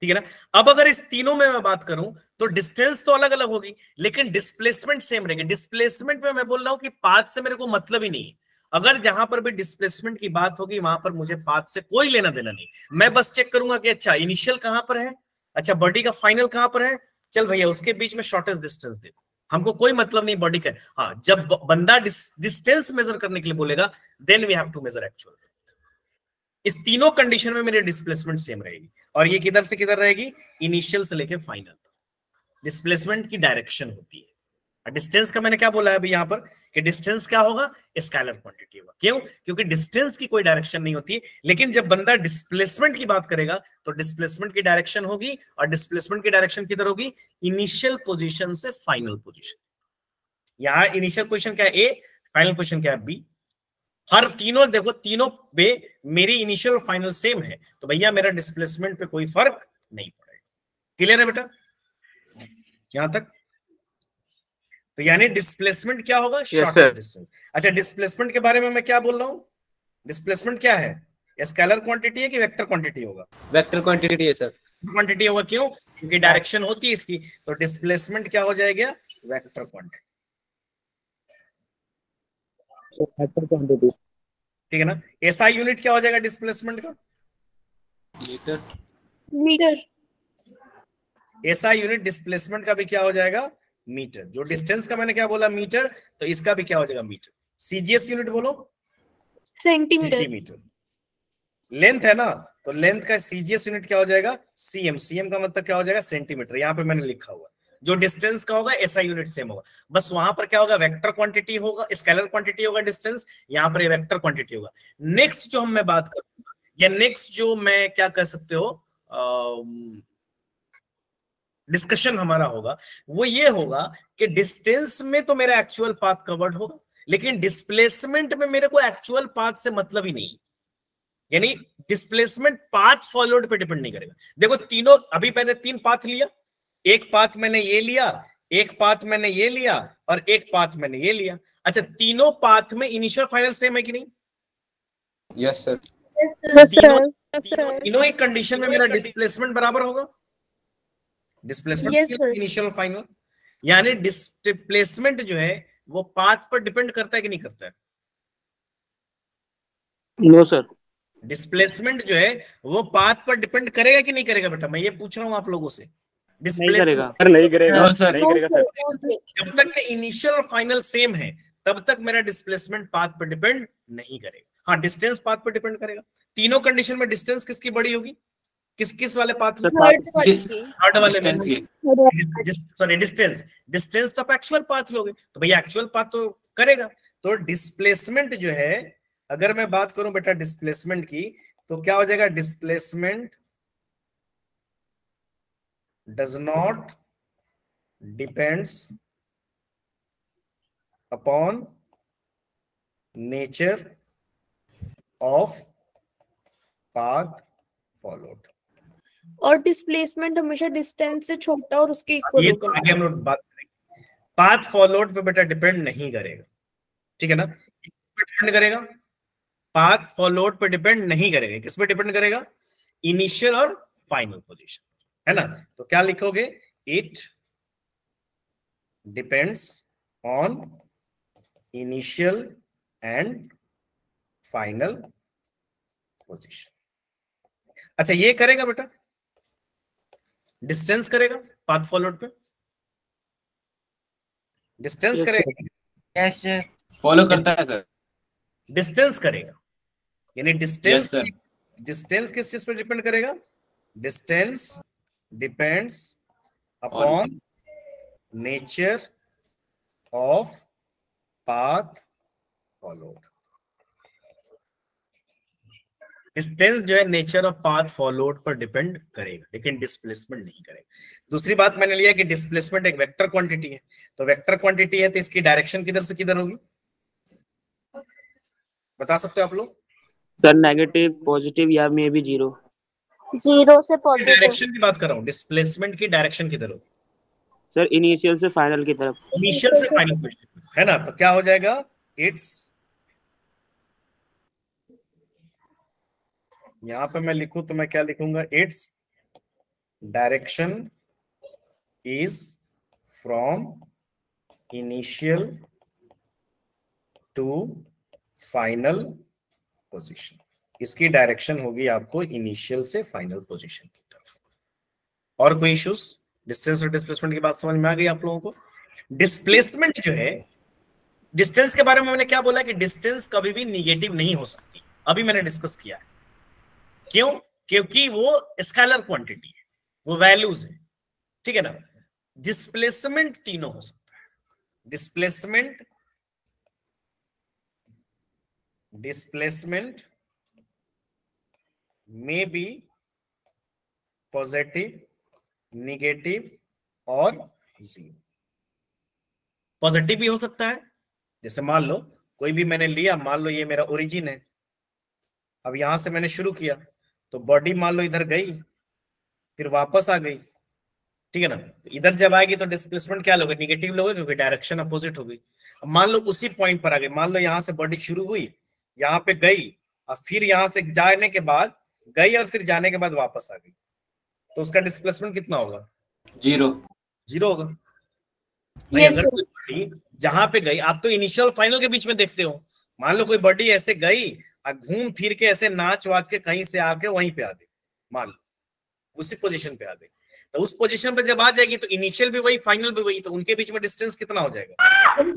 ठीक है ना। अब अगर इस तीनों में मैं बात करूं तो डिस्टेंस तो अलग अलग होगी लेकिन डिस्प्लेसमेंट सेम रहेगी। डिस्प्लेसमेंट में मैं बोल रहा हूं कि पाथ से मेरे को मतलब ही नहीं है, अगर जहां पर भी डिस्प्लेसमेंट की बात होगी वहां पर मुझे पाथ से कोई लेना देना नहीं, मैं बस चेक करूंगा कि अच्छा इनिशियल कहां पर है, अच्छा बॉडी का फाइनल कहां पर है, चल भैया उसके बीच में शॉर्टेस्ट डिस्टेंस दे, हमको कोई मतलब नहीं बॉडी का। हाँ जब बंदा डिस्टेंस मेजर करने के लिए बोलेगा then we have to measure actual. इस तीनों कंडीशन में मेरी डिस्प्लेसमेंट सेम रहेगी, और ये किधर से किधर रहेगी, इनिशियल से लेके फाइनल तक डिस्प्लेसमेंट की डायरेक्शन होती है। डिस्टेंस का मैंने क्या बोला है अभी यहाँ पर कि डिस्टेंस क्या होगा, स्केलर क्वांटिटी होगा, क्यों, क्योंकि डिस्टेंस की कोई डायरेक्शन नहीं होती है, लेकिन जब बंदा डिस्प्लेसमेंट की बात करेगा तो डिस्प्लेसमेंट की डायरेक्शन होगी, और डिस्प्लेसमेंट की डायरेक्शन किधर होगी, इनिशियल पोजीशन से फाइनल पोजीशन। यहाँ इनिशियल पोजीशन क्या है ए, फाइनल पोजीशन क्या है बी, हर तीनों देखो, तीनों पे मेरी इनिशियल और फाइनल सेम है, तो भैया मेरा डिस्प्लेसमेंट पे कोई फर्क नहीं पड़ेगा। क्लियर है बेटा यहां तक। तो यानी डिस्प्लेसमेंट क्या होगा, शॉर्टेस्ट डिस्टेंस। अच्छा डिस्प्लेसमेंट के बारे में मैं क्या बोल रहा हूं, डिस्प्लेसमेंट क्या है, स्केलर क्वांटिटी है कि वेक्टर क्वांटिटी होगा, वेक्टर क्वांटिटी है सर, क्वांटिटी होगा, क्यों, क्योंकि डायरेक्शन होती है इसकी, तो डिस्प्लेसमेंट क्या हो जाएगा, वेक्टर क्वांटिटी, वेक्टर क्वांटिटी, ठीक है ना। एसआई यूनिट क्या हो जाएगा डिस्प्लेसमेंट का, metre, metre. SI unit displacement का भी क्या हो जाएगा, मीटर। जो डिस्टेंस का मैंने क्या बोला, मीटर, तो इसका भी क्या हो जाएगा, मीटर। सीजीएस यूनिट बोलो, सेंटीमीटर। सेंटीमीटर। लेंथ है ना, तो लेंथ का सीजीएस यूनिट क्या हो जाएगा, सीएम। सीएम का मतलब क्या हो जाएगा, सेंटीमीटर। यहाँ पे मैंने लिखा हुआ, जो डिस्टेंस का होगा एसआई यूनिट सेम होगा, बस वहां पर क्या होगा, वेक्टर क्वांटिटी होगा, स्केलर क्वांटिटी होगा डिस्टेंस, यहाँ पर ये वेक्टर क्वांटिटी होगा। नेक्स्ट जो मैं बात करूंगा, या नेक्स्ट जो मैं क्या कह सकते हो डिस्कशन हमारा होगा, वो ये होगा कि डिस्टेंस में तो मेरा एक्चुअल पाथ कवर्ड होगा, लेकिन डिस्प्लेसमेंट में मेरे को एक्चुअल पाथ से मतलब ही नहीं। यानी डिस्प्लेसमेंट पाथ फॉलोड पे डिपेंड नहीं करेगा। देखो तीनों, अभी मैंने 3 पाथ लिया, एक पाथ मैंने ये लिया, एक पाथ मैंने ये लिया, और एक पाथ मैंने ये लिया। अच्छा, तीनों पाथ में इनिशियल फाइनल सेम है कि नहीं? Yes sir. तीनों एक कंडीशन में मेरा डिस्प्लेसमेंट बराबर होगा, डिस्प्लेसमेंट इनिशियल फाइनल। यानी डिस्प्लेसमेंट जो है वो पाथ पर डिपेंड करता है कि नहीं करता है? No sir. डिस्प्लेसमेंट जो है वो पाथ पर डिपेंड करेगा कि नहीं करेगा बेटा? मैं ये पूछ रहा हूं आप लोगों से। डिस्प्लेसमेंट नहीं करेगा नो सर। नहीं करेगा सर। जब तक के इनिशियल और फाइनल सेम है तब तक मेरा डिस्प्लेसमेंट पाथ पर डिपेंड नहीं करेगा। हाँ, डिस्टेंस पाथ पर डिपेंड करेगा। तीनों कंडीशन में डिस्टेंस किसकी बड़ी होगी, किस किस वाले पाथ में? थर्ड वाले में। सॉरी, डिस्टेंस तो आप एक्चुअल पाथ लोगे, तो भैया एक्चुअल पाथ तो करेगा। तो डिस्प्लेसमेंट जो है, अगर मैं बात करूं बेटा डिस्प्लेसमेंट की, तो क्या हो जाएगा, displacement does not depends upon nature of path followed. और डिस्प्लेसमेंट हमेशा डिस्टेंस से छोटा और उसके इक्वल ये होगा। आगे हम लोग बात करेंगे। पाथ फॉलोड पे बेटा डिपेंड नहीं करेगा, ठीक है ना? किस पे डिपेंड करेगा? पाथ फॉलोड पे डिपेंड नहीं करेगा। किस पे डिपेंड करेगा? इनिशियल और फाइनल पोजीशन, है ना? तो क्या लिखोगे, it depends on initial and final position. अच्छा, ये करेगा बेटा, डिस्टेंस करेगा पाथ फॉलोड पे, डिस्टेंस करेगा, यस सर। फॉलो करता है सर। डिस्टेंस करेगा। यानी यस डिस्टेंस, सर। डिस्टेंस किस चीज पे डिपेंड करेगा? Distance depends upon nature of path followed. Distance जो है नेचर ऑफ पाथ फॉलोड पर डिपेंड करेगा, लेकिन डिस्प्लेसमेंट नहीं करेगा। दूसरी बात मैंने लिया कि डिस्प्लेसमेंट एक वेक्टर क्वांटिटी है, तो वेक्टर क्वांटिटी है तो इसकी डायरेक्शन किधर से किधर होगी, बता सकते हो आप लोग? सर नेगेटिव, पॉजिटिव या मे बी 0। 0 से पॉजिटिव। डायरेक्शन की बात कर रहा हूँ, डिस्प्लेसमेंट की डायरेक्शन किधर होगी? सर इनिशियल से फाइनल की तरफ। इनिशियल से फाइनल, है ना? तो क्या हो जाएगा, इट्स, यहां पे मैं लिखूं तो मैं क्या लिखूंगा, its direction is from initial to final position. इसकी डायरेक्शन होगी आपको इनिशियल से फाइनल पोजीशन की तरफ। और कोई इश्यूज? डिस्टेंस और डिस्प्लेसमेंट की बात समझ में आ गई आप लोगों को? डिस्प्लेसमेंट जो है, डिस्टेंस के बारे में मैंने क्या बोला कि डिस्टेंस कभी भी निगेटिव नहीं हो सकती, अभी मैंने डिस्कस किया है। क्यों? क्योंकि वो स्केलर क्वांटिटी है, वो वैल्यूज है, ठीक है ना? डिस्प्लेसमेंट तीनों हो सकता है। डिस्प्लेसमेंट में बी पॉजिटिव, निगेटिव और जीरो। पॉजिटिव भी हो सकता है, जैसे मान लो कोई भी मैंने लिया, मान लो ये मेरा ओरिजिन है, अब यहां से मैंने शुरू किया, तो बॉडी मान लो इधर गई, फिर वापस आ गई, ठीक है ना? तो इधर जब आएगी तो डिस्प्लेसमेंट क्या लोगे, निगेटिव लोगे, क्योंकि डायरेक्शन अपोजिट हो गई। अब मान लो उसी पॉइंट पर आ गई, मान लो यहाँ से बॉडी शुरू हुई, यहाँ पे गई, और फिर यहाँ से जाने के बाद गई, और फिर जाने के बाद वापस आ गई, तो उसका डिस्प्लेसमेंट कितना होगा? 0। 0 होगा। भाई अगर कोई बॉडी जहां पे गई, आप तो इनिशियल फाइनल के बीच में देखते हो, मान लो कोई बॉडी ऐसे गई और घूम फिर के ऐसे नाच वाच के कहीं से आके वहीं पे आ गई, मान लो उसी पोजीशन पे आ गई, तो उस पोजीशन पे जब आ जाएगी तो इनिशियल भी वही फाइनल भी वही, तो उनके बीच में डिस्टेंस कितना हो जाएगा?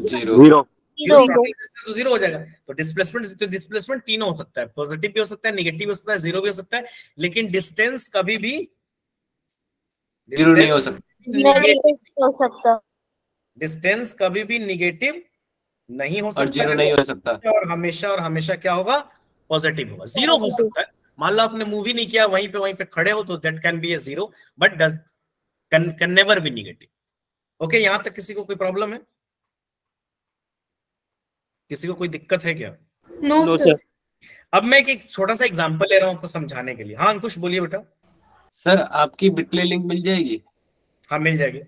0 तो 0 हो जाएगा। तो डिस्प्लेसमेंट तीनों हो सकता है, पॉजिटिव भी हो सकता है, नेगेटिव हो सकता है, 0 भी हो सकता है, लेकिन डिस्टेंस कभी भी 0 नहीं हो सकता। नेगेटिव हो सकता। डिस्टेंस कभी भी निगेटिव नहीं हो सकता और 0 नहीं हो सकता। और हमेशा क्या होगा? पॉजिटिव होगा। 0 हो सकता है, मान लो आपने मूवी नहीं किया, वहीं पे खड़े हो, तो that can be A 0, but can never be negative. Okay, यहां तक किसी को कोई प्रॉब्लम है? किसी को कोई दिक्कत है क्या? No no sir. सर। अब मैं एक छोटा सा एग्जांपल ले रहा हूं आपको समझाने के लिए। हाँ अंकुश बोलिए बेटा। सर आपकी बिटली लिंक मिल जाएगी? हाँ मिल जाएगी।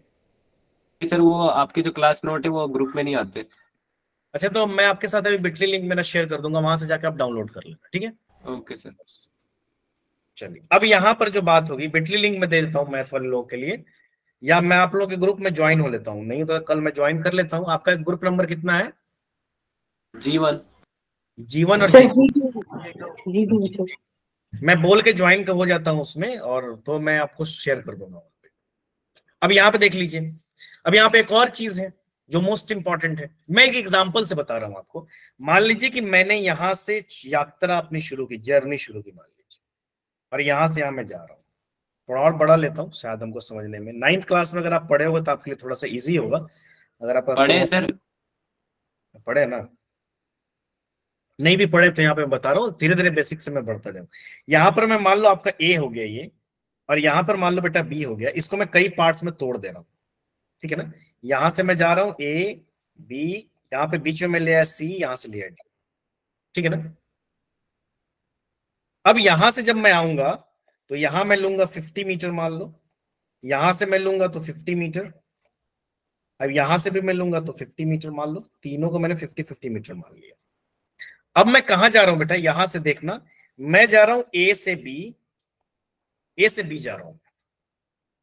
सर वो आपके जो क्लास नोट है वो ग्रुप में नहीं आते। अच्छा, तो मैं आपके साथ अभी बिटली लिंक मेरा शेयर कर दूंगा, वहां से जाकर आप डाउनलोड कर लेना, ठीक है? Okay sir. चलिए, अब यहाँ पर जो बात होगी, बिटली लिंक में दे देता हूँ मैथ वाले लोगों के लिए, या मैं आप लोगों के ग्रुप में ज्वाइन हो लेता हूँ, नहीं तो कल मैं ज्वाइन कर लेता हूँ। आपका ग्रुप नंबर कितना है? G1 G1 और G2। मैं बोल के ज्वाइन हो जाता हूँ उसमें, और तो मैं आपको शेयर कर दूंगा। अब यहाँ पे देख लीजिए, अब यहाँ पे एक और चीज है जो मोस्ट इंपॉर्टेंट है। मैं एक एग्जांपल से बता रहा हूँ आपको। मान लीजिए कि मैंने यहां से यात्रा अपनी शुरू की, जर्नी शुरू की मान लीजिए, और यहां से यहां मैं जा रहा हूँ। थोड़ा और बड़ा लेता हूँ शायद हमको समझने में। 9th क्लास में अगर आप पढ़े होगे तो आपके लिए थोड़ा सा इजी होगा। अगर आप पढ़े सर? पढ़े ना, नहीं भी पढ़े तो यहाँ पे मैं बता रहा हूँ, धीरे धीरे बेसिक से मैं बढ़ता जाऊँ। यहाँ पर मैं मान लो आपका ए हो गया ये, और यहाँ पर मान लो बेटा बी हो गया। इसको मैं कई पार्ट्स में तोड़ दे रहा हूँ, ठीक है ना? यहां से मैं जा रहा हूँ ए बी, यहाँ पे बीच में मैं लिया सी, यहां से लिया डी, ठीक है ना? अब यहां से जब मैं आऊंगा तो यहां मैं लूंगा 50 मीटर मान लो, यहां से मैं लूंगा तो 50 मीटर, अब यहां से भी मैं लूंगा तो 50 मीटर मान लो। तीनों को मैंने 50-50 मीटर मान लिया। अब मैं कहां जा रहा हूं बेटा? यहां से देखना, मैं जा रहा हूं ए से बी, ए से बी जा रहा हूं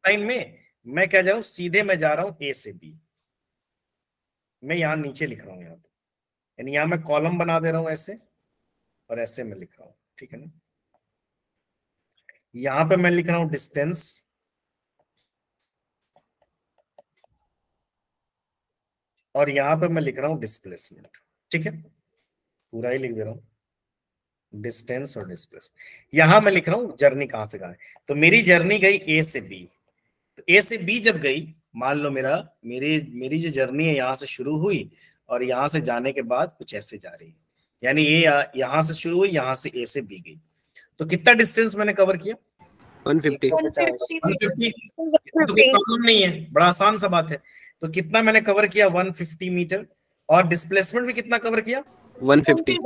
लाइन में। मैं क्या जा रहा हूं? सीधे मैं जा रहा हूं ए से बी। मैं यहां नीचे लिख रहा हूं, यहाँ पे यानी यहां मैं कॉलम बना दे रहा हूं ऐसे, और ऐसे मैं लिख रहा हूं, ठीक है ना? यहां पे मैं लिख रहा हूं डिस्टेंस, और यहां पे मैं लिख रहा हूं डिस्प्लेसमेंट, ठीक है? पूरा ही लिख दे रहा हूं, डिस्टेंस और डिस्प्लेसमेंट। यहां मैं लिख रहा हूं जर्नी कहां से कहां है। तो मेरी जर्नी गई ए से बी, तो ए से बी जब गई, मान लो मेरी जो जर्नी है यहां से शुरू हुई, और यहां से जाने के बाद कुछ ऐसे जा रही है, यानी ये यहां से शुरू हुई, यहां से ए से बी गई। तो कितना डिस्टेंस मैंने कवर किया? 150। 150। तो कोई प्रॉब्लम नहीं है, बड़ा आसान सा बात है। तो कितना मैंने कवर किया? 150 मीटर। और डिस्प्लेसमेंट भी कितना कवर किया? 150।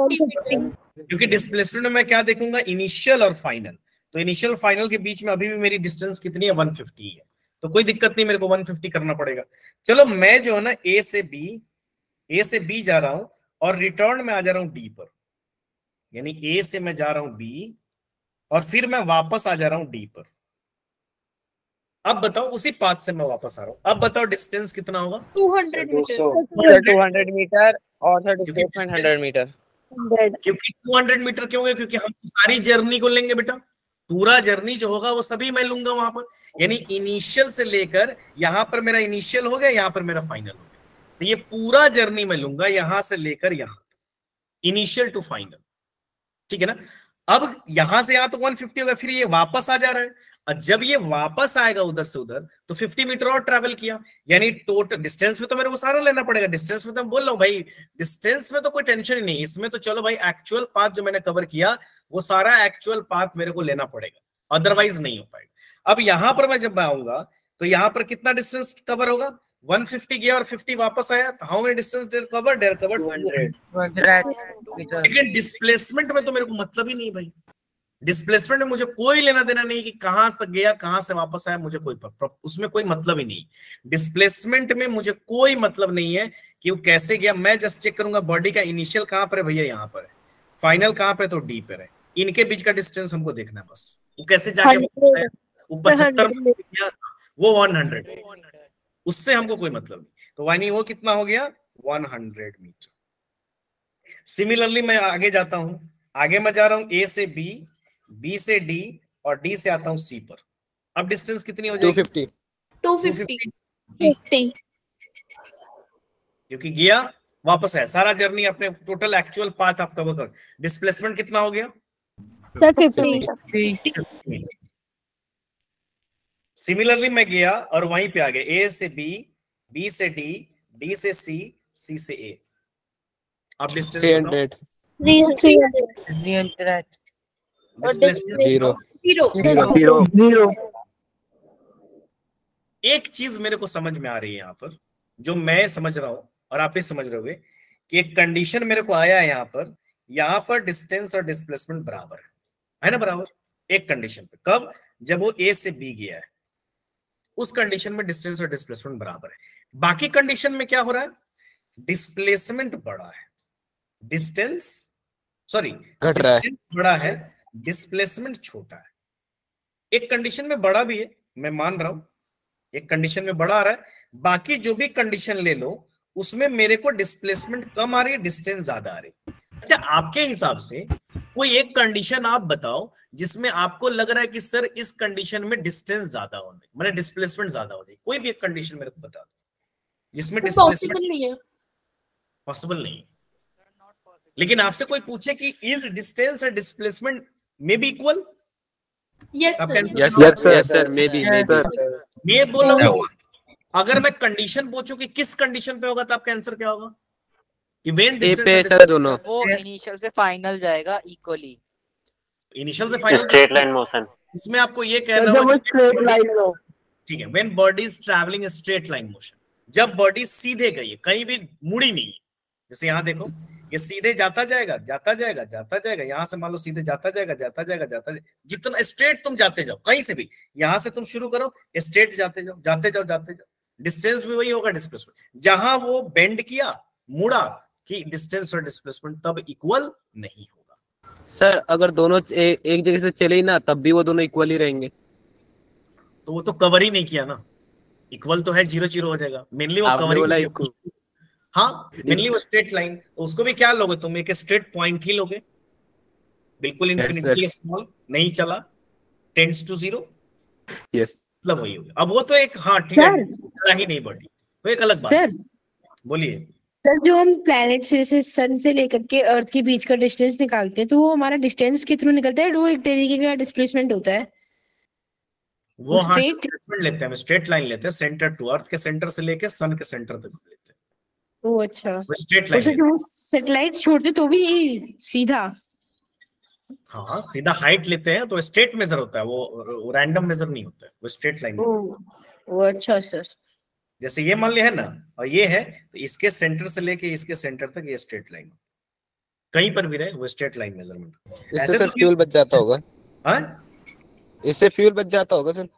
क्योंकि डिस्प्लेसमेंट में मैं क्या देखूंगा? इनिशियल और फाइनल। तो इनिशियल फाइनल के बीच में अभी भी मेरी डिस्टेंस कितनी है? 150 है। तो कोई दिक्कत नहीं, मेरे को 150 करना पड़ेगा। चलो मैं जो है ना ए से बी जा रहा हूं, और रिटर्न में आ जा रहा हूं डी पर, यानी ए से मैं जा रहा हूं बी, और फिर मैं वापस आ जा रहा हूं डी पर। अब बताओ, उसी पाथ से मैं वापस आ रहा हूं। अब बताओ डिस्टेंस कितना होगा? 200 मीटर। 200 मीटर और सर डिस्प्लेसमेंट 100 मीटर। क्योंकि 200 मीटर क्यों है? क्योंकि हम सारी जर्नी को लेंगे बेटा, पूरा जर्नी जो होगा वो सभी मैं लूंगा वहां पर। यानी इनिशियल से लेकर यहां पर मेरा इनिशियल हो गया, यहां पर मेरा फाइनल हो गया, तो ये पूरा जर्नी मैं लूंगा यहां से लेकर यहां तक, इनिशियल टू फाइनल, ठीक है ना? अब यहां से यहां तो 150 होगा, फिर ये वापस आ जा रहा है, और जब ये वापस आएगा उधर से उधर, तो 50 मीटर और ट्रैवल किया, यानी टोटल डिस्टेंस में तो मेरे को सारा लेना पड़ेगा। डिस्टेंस में तो मैं बोल रहा हूं भाई, डिस्टेंस में तो कोई टेंशन ही नहीं, इसमें तो चलो भाई एक्चुअल पाथ जो मैंने कवर किया वो सारा एक्चुअल पाथ मेरे को लेना पड़ेगा, अदरवाइज नहीं हो पाएगा। अब यहां पर मैं जब आऊंगा तो यहां पर कितना डिस्टेंस कवर होगा? 150 गया और 50 वापस आया, तो how many distance there cover? 200। लेकिन डिस्प्लेसमेंट में तो मेरे को मतलब ही नहीं भाई, डिस्प्लेसमेंट में मुझे कोई लेना देना नहीं कि कहां तक गया कहां से वापस आया, मुझे उसमें कोई मतलब ही नहीं। डिस्प्लेसमेंट में मुझे कोई मतलब नहीं है कि वो कैसे गया, मैं जस्ट चेक करूंगा बॉडी का इनिशियल कहां पर है भैया, यहां पर है, फाइनल कहां पर है तो डी पर है, इनके बीच का डिस्टेंस हमको देखना है बस। वो कैसे जाके वो 75 वो 100, उससे हमको कोई मतलब नहीं। तो यानी वो कितना हो गया? 100 मीटर। सिमिलरली मैं आगे जाता हूं, आगे मैं जा रहा हूं ए से बी, बी से डी, और डी से आता हूं सी पर। अब डिस्टेंस कितनी हो जाएगी? 250 250 50 क्योंकि गया वापस है, सारा जर्नी अपने टोटल एक्चुअल पाथ आप कवर कर। डिस्प्लेसमेंट कितना हो गया? सर 50 सिमिलरली मैं गया और वहीं पे आ गया, ए से बी, बी से डी, डी से सी, सी से ए। अब डिस्टेंस 300 300 डिस्प्लेसमेंट 0 एक चीज मेरे को समझ में आ रही है यहाँ पर, जो मैं समझ रहा हूं और आप भी समझ रहे होगे, कि एक कंडीशन मेरे को आया है यहाँ पर डिस्टेंस और डिस्प्लेसमेंट बराबर है ना? बराबर एक कंडीशन पे। कब? जब वो ए से बी गया है, उस कंडीशन में डिस्टेंस और डिस्प्लेसमेंट बराबर है। बाकी कंडीशन में क्या हो रहा है? डिस्प्लेसमेंट बड़ा है, घट रहा है। डिस्टेंस बड़ा है, डिस्प्लेसमेंट छोटा है। एक कंडीशन में बड़ा भी है, मैं मान रहा हूं, एक कंडीशन में बड़ा आ रहा है, बाकी जो भी कंडीशन ले लो उसमें मेरे को डिस्प्लेसमेंट कम आ रही है, डिस्टेंस ज्यादा आ रही है। अच्छा, आपके हिसाब से कोई एक कंडीशन आप बताओ जिसमें आपको लग रहा है कि सर इस कंडीशन में डिस्टेंस ज्यादा होने, मैंने डिस्प्लेसमेंट ज्यादा हो जाए। कोई भी एक कंडीशन मेरे को बता दो जिसमें डिस्प्लेसमेंट पॉसिबल नहीं है। पॉसिबल नहीं है। लेकिन आपसे कोई पूछे कि is distance and displacement may be equal? Yes आपका sir. Answer yes sir may be मैं बोला हूं, अगर मैं कंडीशन पूछूं कि किस कंडीशन पे होगा तो आपका आंसर क्या होगा? कि व्हेन ए पे डिस्टेंस सर दोनों वो इनिशियल से फाइनल जाएगा इक्वली। इनिशियल से फाइनल स्ट्रेट लाइन मोशन। इसमें आपको ये कहना होगा ठीक है, when body is travelling straight line motion, जब बॉडी सीधे गई है, कहीं भी मुड़ी नहीं है। जैसे यहाँ देखो, ये सीधे जाता जाएगा, यहाँ से मान लो सीधे जाता जाएगा, जितना स्ट्रेट तुम जाते जाओ, कहीं से भी, यहाँ से तुम शुरू करो, स्ट्रेट जाते जाओ, डिस्टेंस भी वही होगा, डिस्प्लेसमेंट। जहां वो बेंड किया, मुड़ा, कि डिस्टेंस और डिस्प्लेसमेंट तब इक्वल नहीं होगा। सर अगर दोनों एक जगह से चले ही ना तब भी वो दोनों इक्वल ही रहेंगे। तो वो तो कवर ही नहीं किया ना, इक्वल तो है, 0-0 हो जाएगा। मेनली वो आपने कवर बोला ही इक्वल। हाँ, मेनली वो स्ट्रेट लाइन, तो उसको भी क्या लोगे तुम? एक स्ट्रेट पॉइंट ही लोगे, बिल्कुल इन्फिनिटी स्मॉल, नहीं चला, टेंड्स टू 0, यस मतलब वही हो गया। अब वो तो एक, हाँ ठीक है, चला ही नहीं बॉडी, तो एक अलग बात है। बोलिए सर, जो हम प्लैनेट से जैसे सन से लेकर के अर्थ के बीच का डिस्टेंस निकालते हैं, तो वो हमारा डिस्टेंस के थ्रू निकलता है, वो एक तरीके का डिस्प्लेसमेंट होता है। वो हाँ डिस्प्लेसमेंट लेते हैं, हम स्ट्रेट लाइन लेते हैं, सेंटर टू अर्थ के सेंटर से लेके सन के सेंटर तक लेते हैं। ओ अच्छा, वो स्ट्रेट लाइन उससे जो सैटेलाइट छोड़ते तो भी सीधा? हाँ, सीधा हाइट लेते हैं तो स्ट्रेट मेजर होता है, वो रैंडम मेजर नहीं होता है, वो स्ट्रेट लाइन। ओ अच्छा सर। जैसे ये मान लिया है ना, और ये है, तो इसके सेंटर से लेके इसके सेंटर तक ये स्ट्रेट लाइन, कहीं पर भी रहे वो स्ट्रेट लाइन मेजरमेंट। इससे सर फ्यूल बच जाता होगा। हाँ, इससे फ्यूल बच जाता होगा सर।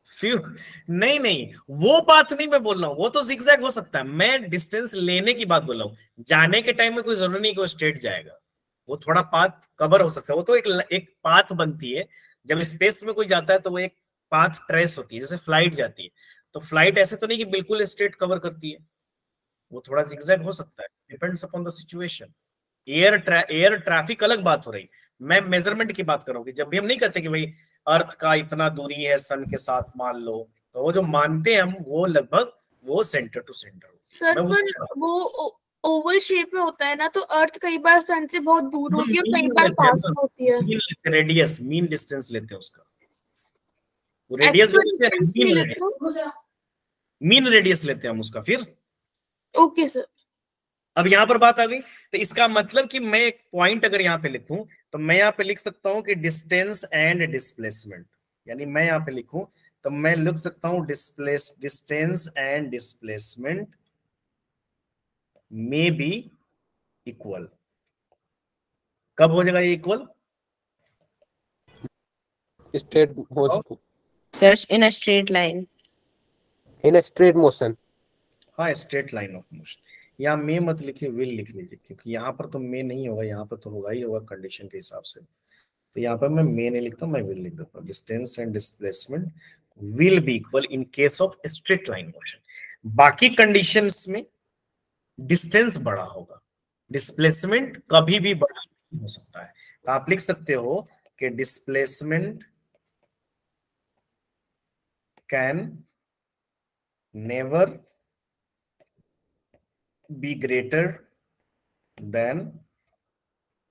फ्यूल नहीं, वो बात नहीं मैं बोल रहा हूँ, वो तो जिगजैग हो सकता है। मैं डिस्टेंस लेने की बात बोल रहा हूँ। जाने के टाइम में कोई जरूरी नहीं कि वो स्ट्रेट जाएगा, वो थोड़ा पाथ कवर हो सकता है। वो तो एक पाथ बनती है, जब स्पेस में कोई जाता है तो वो एक पाथ ट्रेस होती है। जैसे फ्लाइट जाती है, तो फ्लाइट ऐसे तो नहीं कि बिल्कुल स्ट्रेट कवर करती है, वो थोड़ा जिगजैग हो सकता है, depends upon the situation. Air traffic अलग बात हो रही, मैं मेजरमेंट की बात कर रहा हूँ। कि जब भी हम नहीं कहते कि भाई अर्थ का इतना दूरी है सन के साथ, मान लो, तो वो जो मानते हैं हम, वो लगभग वो सेंटर टू सेंटर। सर पर वो ओवल शेप में होता है ना, तो अर्थ कई बार सन से बहुत दूर होती है और कई बार पास में होती है। रेडियस, मीन डिस्टेंस लेते हैं उसका, वो रेडियस मीन रेडियस लेते हैं हम उसका फिर। Okay sir. अब यहां पर बात आ गई, तो इसका मतलब कि मैं एक पॉइंट अगर यहाँ पे लिखूं, तो मैं यहाँ पे लिख सकता हूं कि डिस्टेंस एंड डिस्प्लेसमेंट, यानी मैं यहाँ पे लिखूं तो मैं लिख सकता हूं distance and displacement may be equal. कब हो जाएगा ये equal? Straight sir in a straight line, in a straight motion. हाँ, स्ट्रेट लाइन ऑफ मोशन। यहाँ मे मत लिखिए, विल लिख लीजिए, क्योंकि यहाँ पर तो मे नहीं होगा, यहाँ पर तो होगा ही होगा कंडीशन के हिसाब से। तो यहाँ पर मैं मे नहीं लिखता, मैं विल लिख देता हूँ। Distance and displacement will be equal in case of straight line motion. बाकी कंडीशंस में डिस्टेंस बड़ा होगा, डिस्प्लेसमेंट कभी भी बड़ा नहीं हो सकता है। तो आप लिख सकते हो कि displacement can never be greater than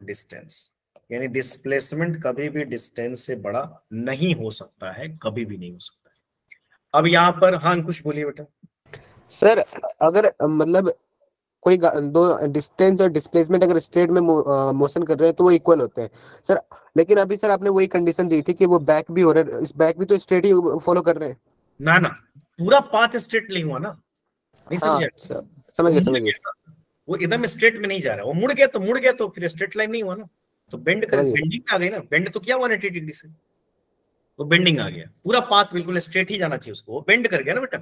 distance, यानी डिस्प्लेसमेंट कभी भी डिस्टेंस से बड़ा नहीं हो सकता है, कभी भी नहीं हो सकता है। अब यहाँ पर हाँ कुछ बोलिए बेटा। सर अगर मतलब कोई दो डिस्टेंस और डिस्प्लेसमेंट अगर स्ट्रेट में मोशन कर रहे हैं तो वो इक्वल होते हैं सर, लेकिन अभी सर आपने वही कंडीशन दी थी कि वो बैक भी हो रहे हैं, इस बैक भी तो स्ट्रेट ही फॉलो कर रहे हैं। ना ना, पूरा पाथ स्ट्रेट नहीं हुआ ना, नहीं हाँ समझे? समझ गया वो एकदम स्ट्रेट में नहीं जा रहा, वो मुड़ गया तो मुड़ गया, तो फिर स्ट्रेट लाइन नहीं हुआ ना, तो बेंडिंग आ गई ना, बेंड तो क्या 180 डिग्री से, तो बेंडिंग आ गया। पूरा पाथ बिल्कुल स्ट्रेट ही जाना चाहिए उसको, वो बेंड कर गया ना बेटा,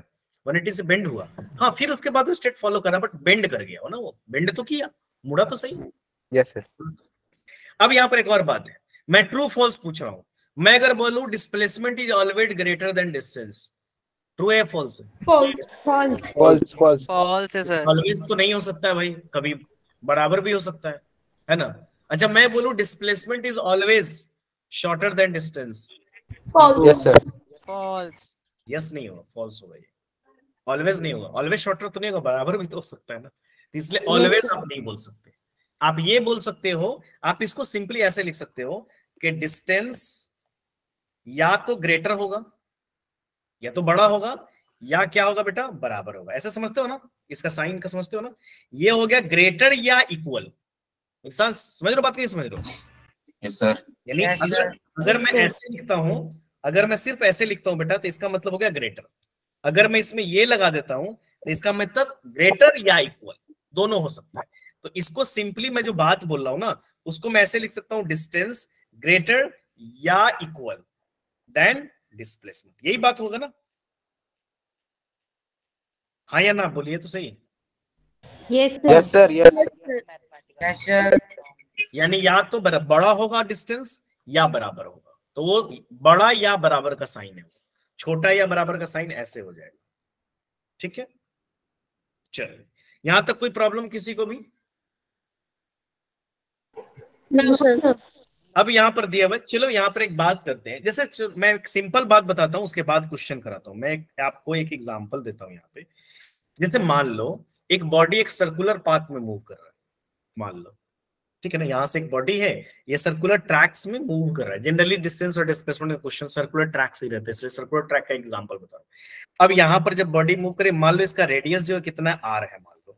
180 से बेंड हुआ। हाँ फिर उसके बाद वो स्ट्रेट फॉलो करा, बट बेंड कर गया हो ना, वो बेंड तो किया, मुड़ा तो सही। Yes sir. अब यहाँ पर एक और बात है, मैं ट्रू फॉल्स पूछ रहा हूं। मैं अगर बोलूं displacement is always greater than distance, true है फॉल्स है? फॉल्स। फॉल्स फॉल्स फॉल्स है सर। ऑलवेज तो नहीं हो सकता है भाई, कभी बराबर भी हो सकता है ना? अच्छा मैं बोलूं displacement is always shorter than distance, false. Yes sir. False. Yes नहीं होगा, फॉल्स होगा ये। ऑलवेज नहीं होगा, ऑलवेज शॉर्टर तो नहीं होगा, बराबर भी तो हो सकता है ना, इसलिए ऑलवेज आप नहीं बोल सकते। आप ये बोल सकते हो, आप इसको सिंपली ऐसे लिख सकते हो कि डिस्टेंस या तो ग्रेटर होगा, या तो बड़ा होगा, या क्या होगा बेटा, बराबर होगा। ऐसा समझते हो ना, इसका साइन का समझते हो ना, ये हो गया ग्रेटर या इक्वल। इंसान समझ रहे हो बात, नहीं समझ रहे हो? Yes sir. यानी अगर मैं ऐसे लिखता हूं, अगर मैं सिर्फ ऐसे लिखता हूं बेटा, तो इसका मतलब हो गया ग्रेटर। अगर मैं इसमें ये लगा देता हूं तो इसका मतलब ग्रेटर या इक्वल दोनों हो सकता है। तो इसको सिंपली मैं जो बात बोल रहा हूं ना, उसको मैं ऐसे लिख सकता हूं, डिस्टेंस ग्रेटर या इक्वल देन डिस्प्लेसमेंट। यही बात होगा ना, हाँ या ना, बोलिए तो सही। Yes yes sir. Yes sir. यानी या तो बड़ा होगा डिस्टेंस या बराबर होगा, तो वो बड़ा या बराबर का साइन है, छोटा या बराबर का साइन ऐसे हो जाएगा। ठीक है, चलिए यहां तक कोई प्रॉब्लम किसी को भी? अब यहाँ पर दिया हुआ, चलो यहाँ पर एक बात करते हैं। जैसे मैं एक सिंपल बात बताता हूँ, उसके बाद क्वेश्चन कराता हूँ। मैं आपको एक एग्जांपल देता हूँ यहाँ पे। जैसे मान लो एक बॉडी एक सर्कुलर पाथ में मूव कर रहा है, मान लो, ठीक है ना, यहाँ से एक बॉडी है, ये सर्कुलर ट्रैक्स में मूव कर रहा है। जनरली डिस्टेंस और डिस्प्लेसमेंट का क्वेश्चन सर्कुलर ट्रैक्स ही रहते हैं, सर्कुलर ट्रैक का एग्जांपल बता रहा हूँ। अब यहाँ पर जब बॉडी मूव करे, मान लो इसका रेडियस जो है कितना आर है, मान लो।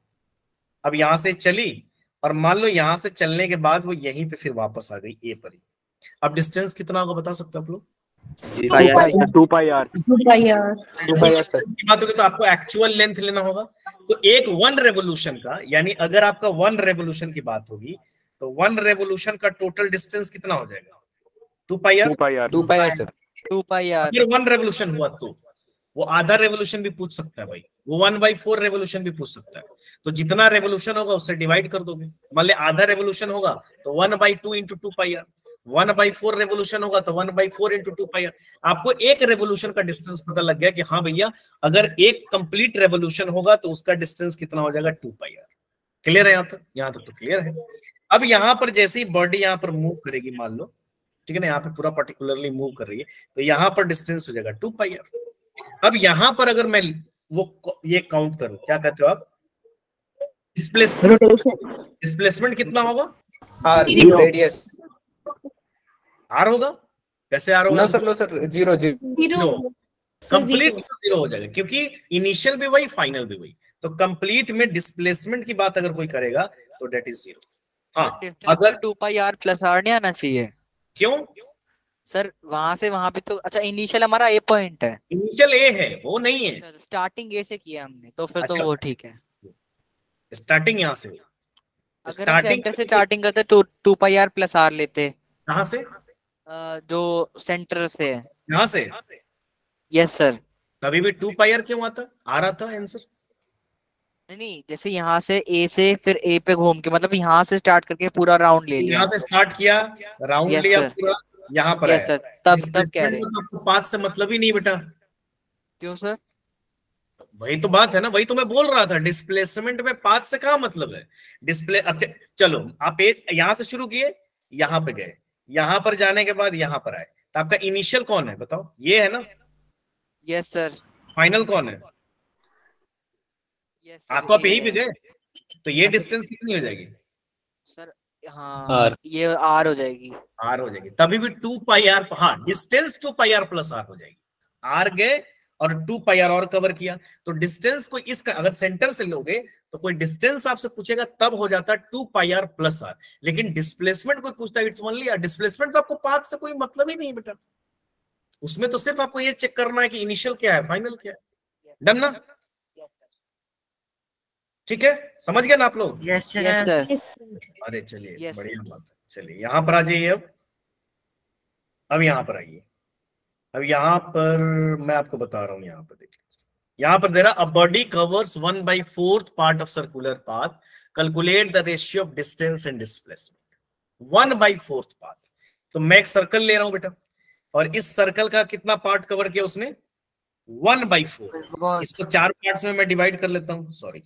अब यहाँ से चली और मान लो यहाँ से चलने के बाद वो यहीं पे फिर वापस आ गई ए पर ही। अब डिस्टेंस कितना होगा बता सकते हो आप लोग? 2 पाई आर। की बात होगी तो आपको एक्चुअल लेंथ लेना होगा। तो एक 1 रेवोल्यूशन का, यानी अगर आपका 1 रेवोल्यूशन की बात होगी तो 1 रेवोल्यूशन का टोटल डिस्टेंस कितना हो जाएगा? 2 pi R. 2 pi R sir. 2 pi R. अगर 1 रेवोल्यूशन हुआ तो वो आधा रेवोल्यूशन भी पूछ सकता है भाई, वो 1/4 रेवोल्यूशन भी पूछ सकता है। तो जितना रेवोल्यूशन होगा उससे डिवाइड कर दोगे। मान लिया आधा रेवोल्यूशन होगा तो 1/2 इंटू 2 पाई आर, 1/4 रेवोल्यूशन होगा तो 1/4 इंटू 2 पाई आर। आपको एक रेवोल्यूशन का डिस्टेंस पता लग गया कि हाँ भैया अगर एक कंप्लीट रेवोल्यूशन होगा तो उसका डिस्टेंस कितना हो जाएगा? 2 पाई आर। क्लियर है यहाँ तक तो क्लियर है। अब यहाँ पर जैसे ही बॉडी यहाँ पर मूव करेगी, मान लो, ठीक है ना, यहाँ पे पूरा पर्टिकुलरली मूव कर रही है, तो यहाँ पर डिस्टेंस हो जाएगा 2 पाई आर। अब यहाँ पर अगर मैं वो ये काउंट करूं, क्या कहते हो आप? डिस्प्लेसमेंट कितना होगा? आर रेडियस आर होगा। कैसे आर होगा? नो सर 0 कंप्लीट 0 हो जाएगा, क्योंकि इनिशियल भी वही फाइनल भी वही। तो कंप्लीट में डिस्प्लेसमेंट की बात अगर कोई करेगा तो डेट इज 0। हाँ अगर 2 पाई आर प्लस आर नहीं आना चाहिए? क्यों सर वहां से वहां पे तो अच्छा इनिशियल हमारा ए पॉइंट है, इनिशियल ए है, वो नहीं है। स्टार्टिंग ए से किया हमने तो फिर अच्छा, तो वो ठीक है। स्टार्टिंग यहाँ से, अगर हम सेंटर से स्टार्टिंग करते तो 2 पाई आर प्लस आर लेते। कहाँ से? जो सेंटर से है। यहाँ से? Yes sir. कभी भी 2 पाई आर क्यों आता? आ रहा था आंसर। नहीं जैसे यहाँ से ए से फिर ए पे घूम के, मतलब यहाँ से स्टार्ट करके पूरा राउंड ले लिया, यहाँ से स्टार्ट किया, राउंड लिया पूरा, यहाँ पर यस सर। तब कह रहे आपको पाथ से मतलब ही नहीं बेटा। क्यों सर? वही तो बात है ना, वही तो मैं बोल रहा था, डिस्प्लेसमेंट में पाथ से क्या मतलब है? डिस्प्ले अब चलो आप यहाँ से शुरू किए, यहाँ पे गए, यहाँ पर जाने के बाद यहाँ पर आए, तो आपका इनिशियल कौन है बताओ? ये है ना, यस सर। फाइनल कौन है? यस आपको आप यही पे गए, तो ये डिस्टेंस कितनी हो जाएगी सर? हाँ ये आर हो जाएगी। आर हो जाएगी, तभी भी 2 पाई आर, हाँ distance 2 pi R plus R हो जाएगी। आर गए और 2 पाई आर और कवर किया, तो डिस्टेंस को इसका अगर सेंटर से लोगे तो कोई डिस्टेंस आपसे पूछेगा तब हो जाता है 2 पाई आर प्लस आर। लेकिन डिस्प्लेसमेंट कोई पूछता है इट्स ओनली आर। डिस्प्लेसमेंट तो आपको पाथ से कोई मतलब ही नहीं बेटा, उसमें तो सिर्फ आपको ये चेक करना है कि इनिशियल क्या है फाइनल क्या है। डन ना? ठीक है, समझ गए ना आप लोग? Yes sir. अरे चलिए Yes. बढ़िया बात है। चलिए यहाँ पर आ जाइए। अब यहाँ पर आइए। अब यहाँ पर मैं आपको बता रहा हूँ, यहाँ पर देखिए, यहाँ पर दे रहा a body covers 1/4 part of circular path, calculate the ratio of distance and displacement. 1/4 part, तो मैं एक सर्कल ले रहा हूं बेटा, और इस सर्कल का कितना पार्ट कवर किया उसने? 1/4। इसको 4 पार्ट्स में मैं डिवाइड कर लेता हूं, सॉरी,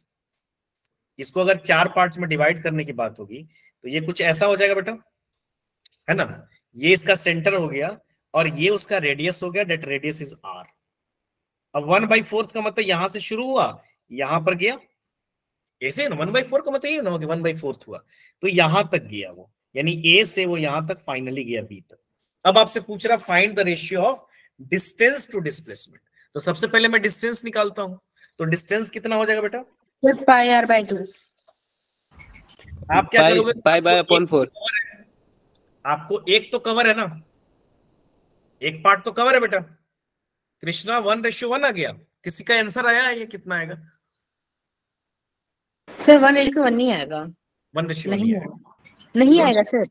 इसको अगर 4 पार्ट्स में डिवाइड करने की बात होगी तो ये कुछ ऐसा हो जाएगा बेटा, है ना? ये इसका सेंटर हो गया और ये उसका रेडियस हो गया, दैट रेडियस इज आर। अब 1/4 का मतलब यहां से शुरू हुआ यहां पर गया, ऐसे ना 1/4 का मतलब ये ना कि 1/4 हुआ तो यहां तक गया वो, यानी ए से वो यहां तक फाइनली गया बी तक। अब आपसे पूछ रहा find the ratio of distance to displacement, तो सबसे पहले मैं डिस्टेंस निकालता हूं, तो डिस्टेंस कितना हो जाएगा बेटा? पाई आर बाय 2। आप क्या करोगे? Pi by upon 4। आपको एक तो कवर है ना, एक पार्ट तो कवर है बेटा। कृष्णा 1:1 आ गया, किसी का आंसर आया है? ये कितना आएगा सर? 1:1 नहीं आएगा। 1:1 नहीं आएगा, नहीं आएगा सर।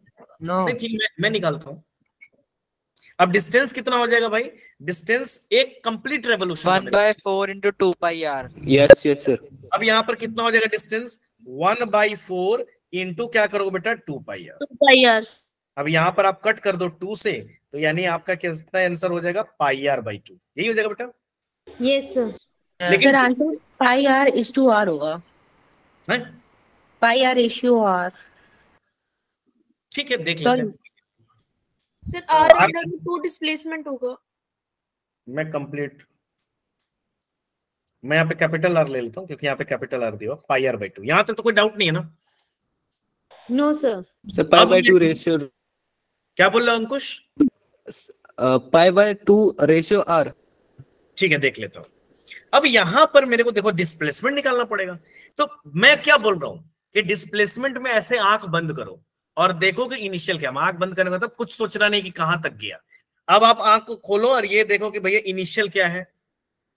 मैं निकालता हूं। अब डिस्टेंस कितना हो जाएगा भाई? डिस्टेंस एक complete revolution 1/4 into 2 pi r। Yes yes sir. अब यहाँ पर कितना हो जाएगा डिस्टेंस? 1/4 इंटू क्या करोगे बेटा? 2 पाई आर। 2 pi are. अब यहाँ पर आप कट कर दो 2 से, तो यानी आपका कितना आंसर हो जाएगा? Pi R by 2। यही हो जाएगा बेटा। Yes sir. लेकिन answer pi R is two R होगा। है? Pi R ratio R. ठीक है, देख लेते हैं। सर आर अंडर 2 डिस्प्लेसमेंट होगा। मैं कंप्लीट, मैं यहाँ पे कैपिटल आर ले लेता हूँ क्योंकि यहाँ पे कैपिटल आर दिया पाई आर बाई 2। यहाँ तक तो कोई डाउट नहीं है ना? No sir. Sir pi by 2 ratio, क्या बोल रहे हो Ankush? Pi by 2 ratio R. ठीक है, देख लेता हूँ। अब यहां पर मेरे को देखो डिस्प्लेसमेंट निकालना पड़ेगा, तो मैं क्या बोल रहा हूं कि डिस्प्लेसमेंट में ऐसे आंख बंद करो और देखो कि इनिशियल क्या। आंख बंद करने का मतलब कुछ सोचना नहीं कि कहां तक गया। अब आप आंख को खोलो और ये देखो कि भैया इनिशियल क्या है,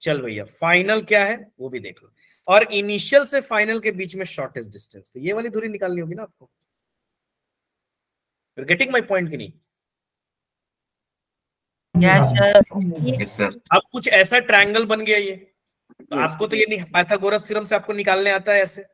चल भैया फाइनल क्या है वो भी देख लो, और इनिशियल से फाइनल के बीच में शॉर्टेस्ट डिस्टेंस, तो ये वाली दूरी निकालनी होगी ना आपको। यू गेटिंग माय पॉइंट कि नहीं? Yes sir. अब कुछ ऐसा ट्रायंगल बन गया ये, तो आपको तो ये नहीं, पाइथागोरस थ्योरम से आपको निकालने आता है ऐसे।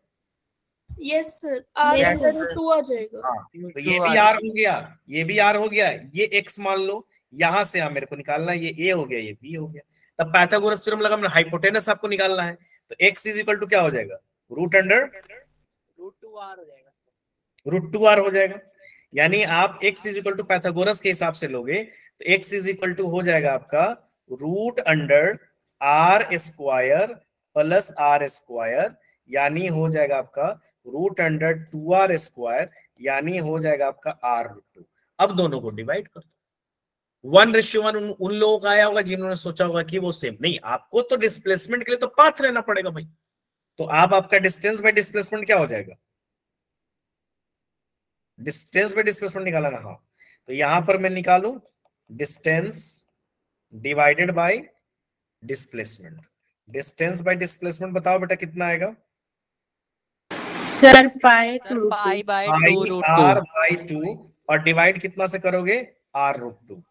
Yes sir, R Yes, under 2 आ जाएगा। तो ये भी आर हो गया, ये भी आर हो गया, ये एक्स मान लो, यहां से मेरे को निकालना है, ये ए हो गया, ये बी हो गया। तब पाइथागोरस थ्योरम लगा, हाइपोटेनस आपको निकालना है, तो x इज इक्वल टू क्या हो जाएगा? रूट अंडर √2r हो जाएगा। √2r हो जाएगा। यानी आप x is equal to Pythagoras के हिसाब से लोगे तो x इज इक्वल टू हो जाएगा आपका root under r square plus r square, यानी हो जाएगा आपका रूट अंडर 2r स्क्वायर, यानी हो जाएगा आपका r√2। अब दोनों को डिवाइड कर दो। 1:1 उन लोगों का आया होगा जिन्होंने सोचा होगा कि वो सेम नहीं, आपको तो डिस्प्लेसमेंट के लिए तो पाथ लेना पड़ेगा भाई। तो आप आपका डिस्टेंस बाय डिस्प्लेसमेंट क्या हो जाएगा? डिस्टेंस बाय डिस्प्लेसमेंट निकाला ना? हाँ, तो यहां पर मैं निकालू distance divided by displacement. Distance by displacement बताओ बेटा कितना आएगा? Sir pi pi by pi 2 R √2। By 2, और डिवाइड कितना से करोगे? r√2।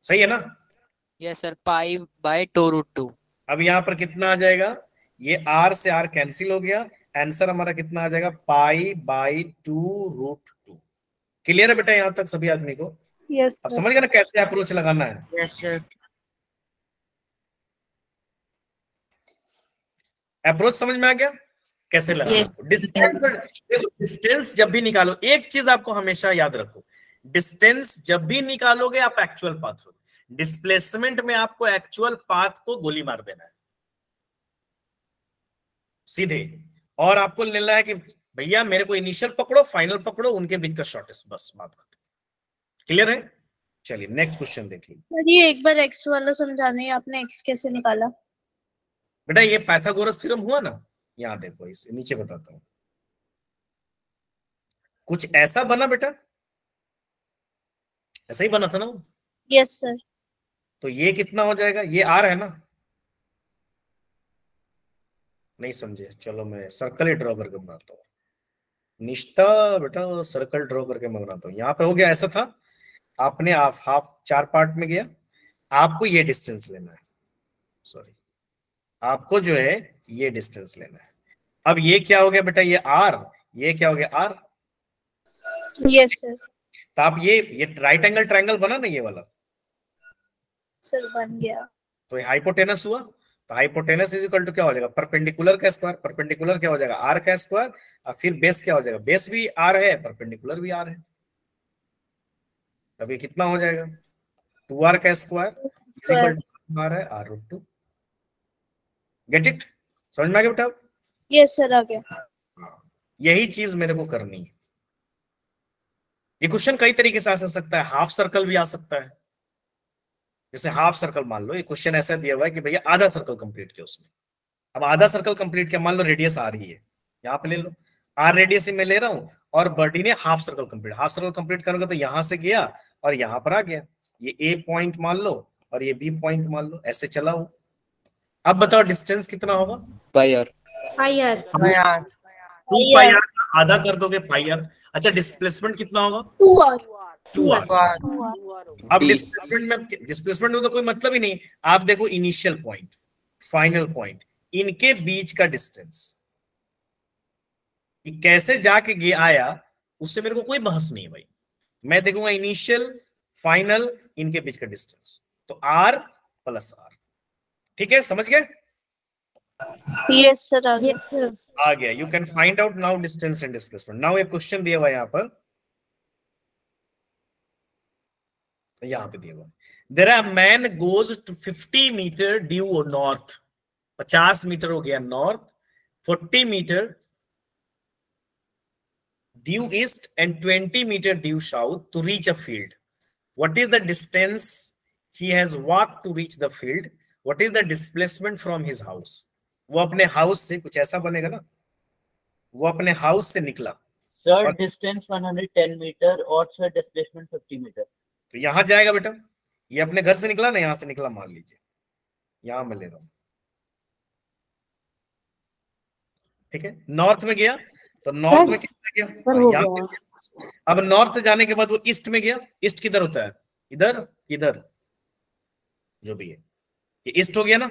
सही है ना? Yes sir, pi by 2 √2। अब यहाँ पर कितना आ जाएगा? ये r से r कैंसिल हो गया, आंसर हमारा कितना आ जाएगा? Pi by 2√2। क्लियर है बेटा यहाँ तक सभी आदमी को? यस अब समझ गए ना कैसे अप्रोच लगाना है? Yes sir. अप्रोच समझ में आ गया कैसे लगाना? डिस्टेंस जब भी निकालो, एक चीज आपको हमेशा याद रखो, डिस्टेंस जब भी निकालोगे आप एक्चुअल पाथ लो। डिस्प्लेसमेंट में आपको एक्चुअल पाथ को गोली मार देना है सीधे, और आपको लेना है कि भैया मेरे को इनिशियल पकड़ो, फाइनल पकड़ो, उनके बीच का शॉर्टेस्ट, बस बात खत्म। क्लियर है? चलिए नेक्स्ट क्वेश्चन देखिए। सर ये एक बार एक्स वाला समझाने, आपने एक्स कैसे निकाला? बेटा ये पाइथागोरस थ्योरम हुआ ना, यहां देखो, इस नीचे बताता हूं। कुछ ऐसा बना बेटा, ऐसा ही बना था ना वो? Yes sir. तो ये कितना हो जाएगा? ये आर है ना? नहीं समझे? चलो मैं सर्कल ही ड्रॉ करके बनाता हूँ। निश्ता बेटा सर्कल ड्रॉ करके मैं बनाता हूँ। यहाँ पे हो गया, ऐसा था, आपने हाफ 4 पार्ट में गया, आपको ये डिस्टेंस लेना है, सॉरी आपको जो है ये डिस्टेंस लेना है। अब ये क्या हो गया बेटा? ये आर, ये क्या हो गया? आर। Yes sir. तो आप ये राइट एंगल ट्रायंगल बना ना ये वाला? सर बन गया। तो ये हाइपोटेनस हुआ। तो हाइपोटेनस इज इक्वल टू क्या हो जाएगा? परपेंडिकुलर का स्क्वायर। परपेंडिकुलर क्या हो जाएगा? आर का स्क्वायर। और फिर बेस क्या हो जाएगा? बेस भी आर है, परपेंडिकुलर भी आर है। तब ये कितना हो जाएगा? 2r का square is equal to R है, r रूट 2। Get it? समझ में आ गया बेटा? यस सर आ गया। यही चीज मेरे को करनी है। ये क्वेश्चन कई तरीके से आ सकता है, हाफ सर्कल भी आ सकता है। जैसे हाफ सर्कल मान लो, ये क्वेश्चन ऐसा दिया हुआ है कि भैया आधा सर्कल कंप्लीट किया उसने। अब आधा सर्कल कंप्लीट किया, मान लो रेडियस आ रही है, यहाँ पे ले लो, आर रेडियस में ले रहा हूं, और बॉडी ने half circle complete, half circle complete करोगे तो यहां से गया और यहां पर आ गया। ये ए पॉइंट मान लो और ये बी पॉइंट मान लो, ऐसे चला हो। अब बताओ डिस्टेंस कितना होगा? Pi R. Pi R. 2 pi R आधा कर दोगे पाई आर। अच्छा डिस्प्लेसमेंट कितना होगा? 2r। 2r। अब डिस्प्लेसमेंट में तो कोई मतलब ही नहीं। आप देखो इनिशियल पॉइंट, फाइनल पॉइंट, इनके बीच का डिस्टेंस कैसे जाके आया, उससे मेरे को कोई बहस नहीं है भाई। मैं देखूंगा इनिशियल फाइनल इनके बीच का डिस्टेंस, तो r प्लस r। ठीक है, समझ गए? यस सर आ गया। Yes sir. आ गया। You can find out now distance and displacement. Now एक क्वेश्चन दिया हुआ है यहाँ पे दिया हुआ, there are man goes to 50 metre due north. 50 metre हो गया north, 40 metre due east and 20 meter due south to reach a field. What is the distance he has walked to reach the field? What is the displacement from his house? वो अपने हाउस से, कुछ ऐसा बनेगा ना, वो अपने हाउस से निकला। सर डिस्टेंस 110 मीटर और सर डिस्प्लेसमेंट 50 मीटर। तो यहां जाएगा बेटा, ये अपने घर से निकला ना, यहां से निकला मान लीजिए, यहां मैं ले रहा हूं, ठीक है। नॉर्थ में गया तो नॉर्थ में कितना गया? सर हो गया। अब नॉर्थ से जाने के बाद वो ईस्ट में गया। ईस्ट किधर होता है? इधर, इधर, जो भी है, ये ईस्ट हो गया ना।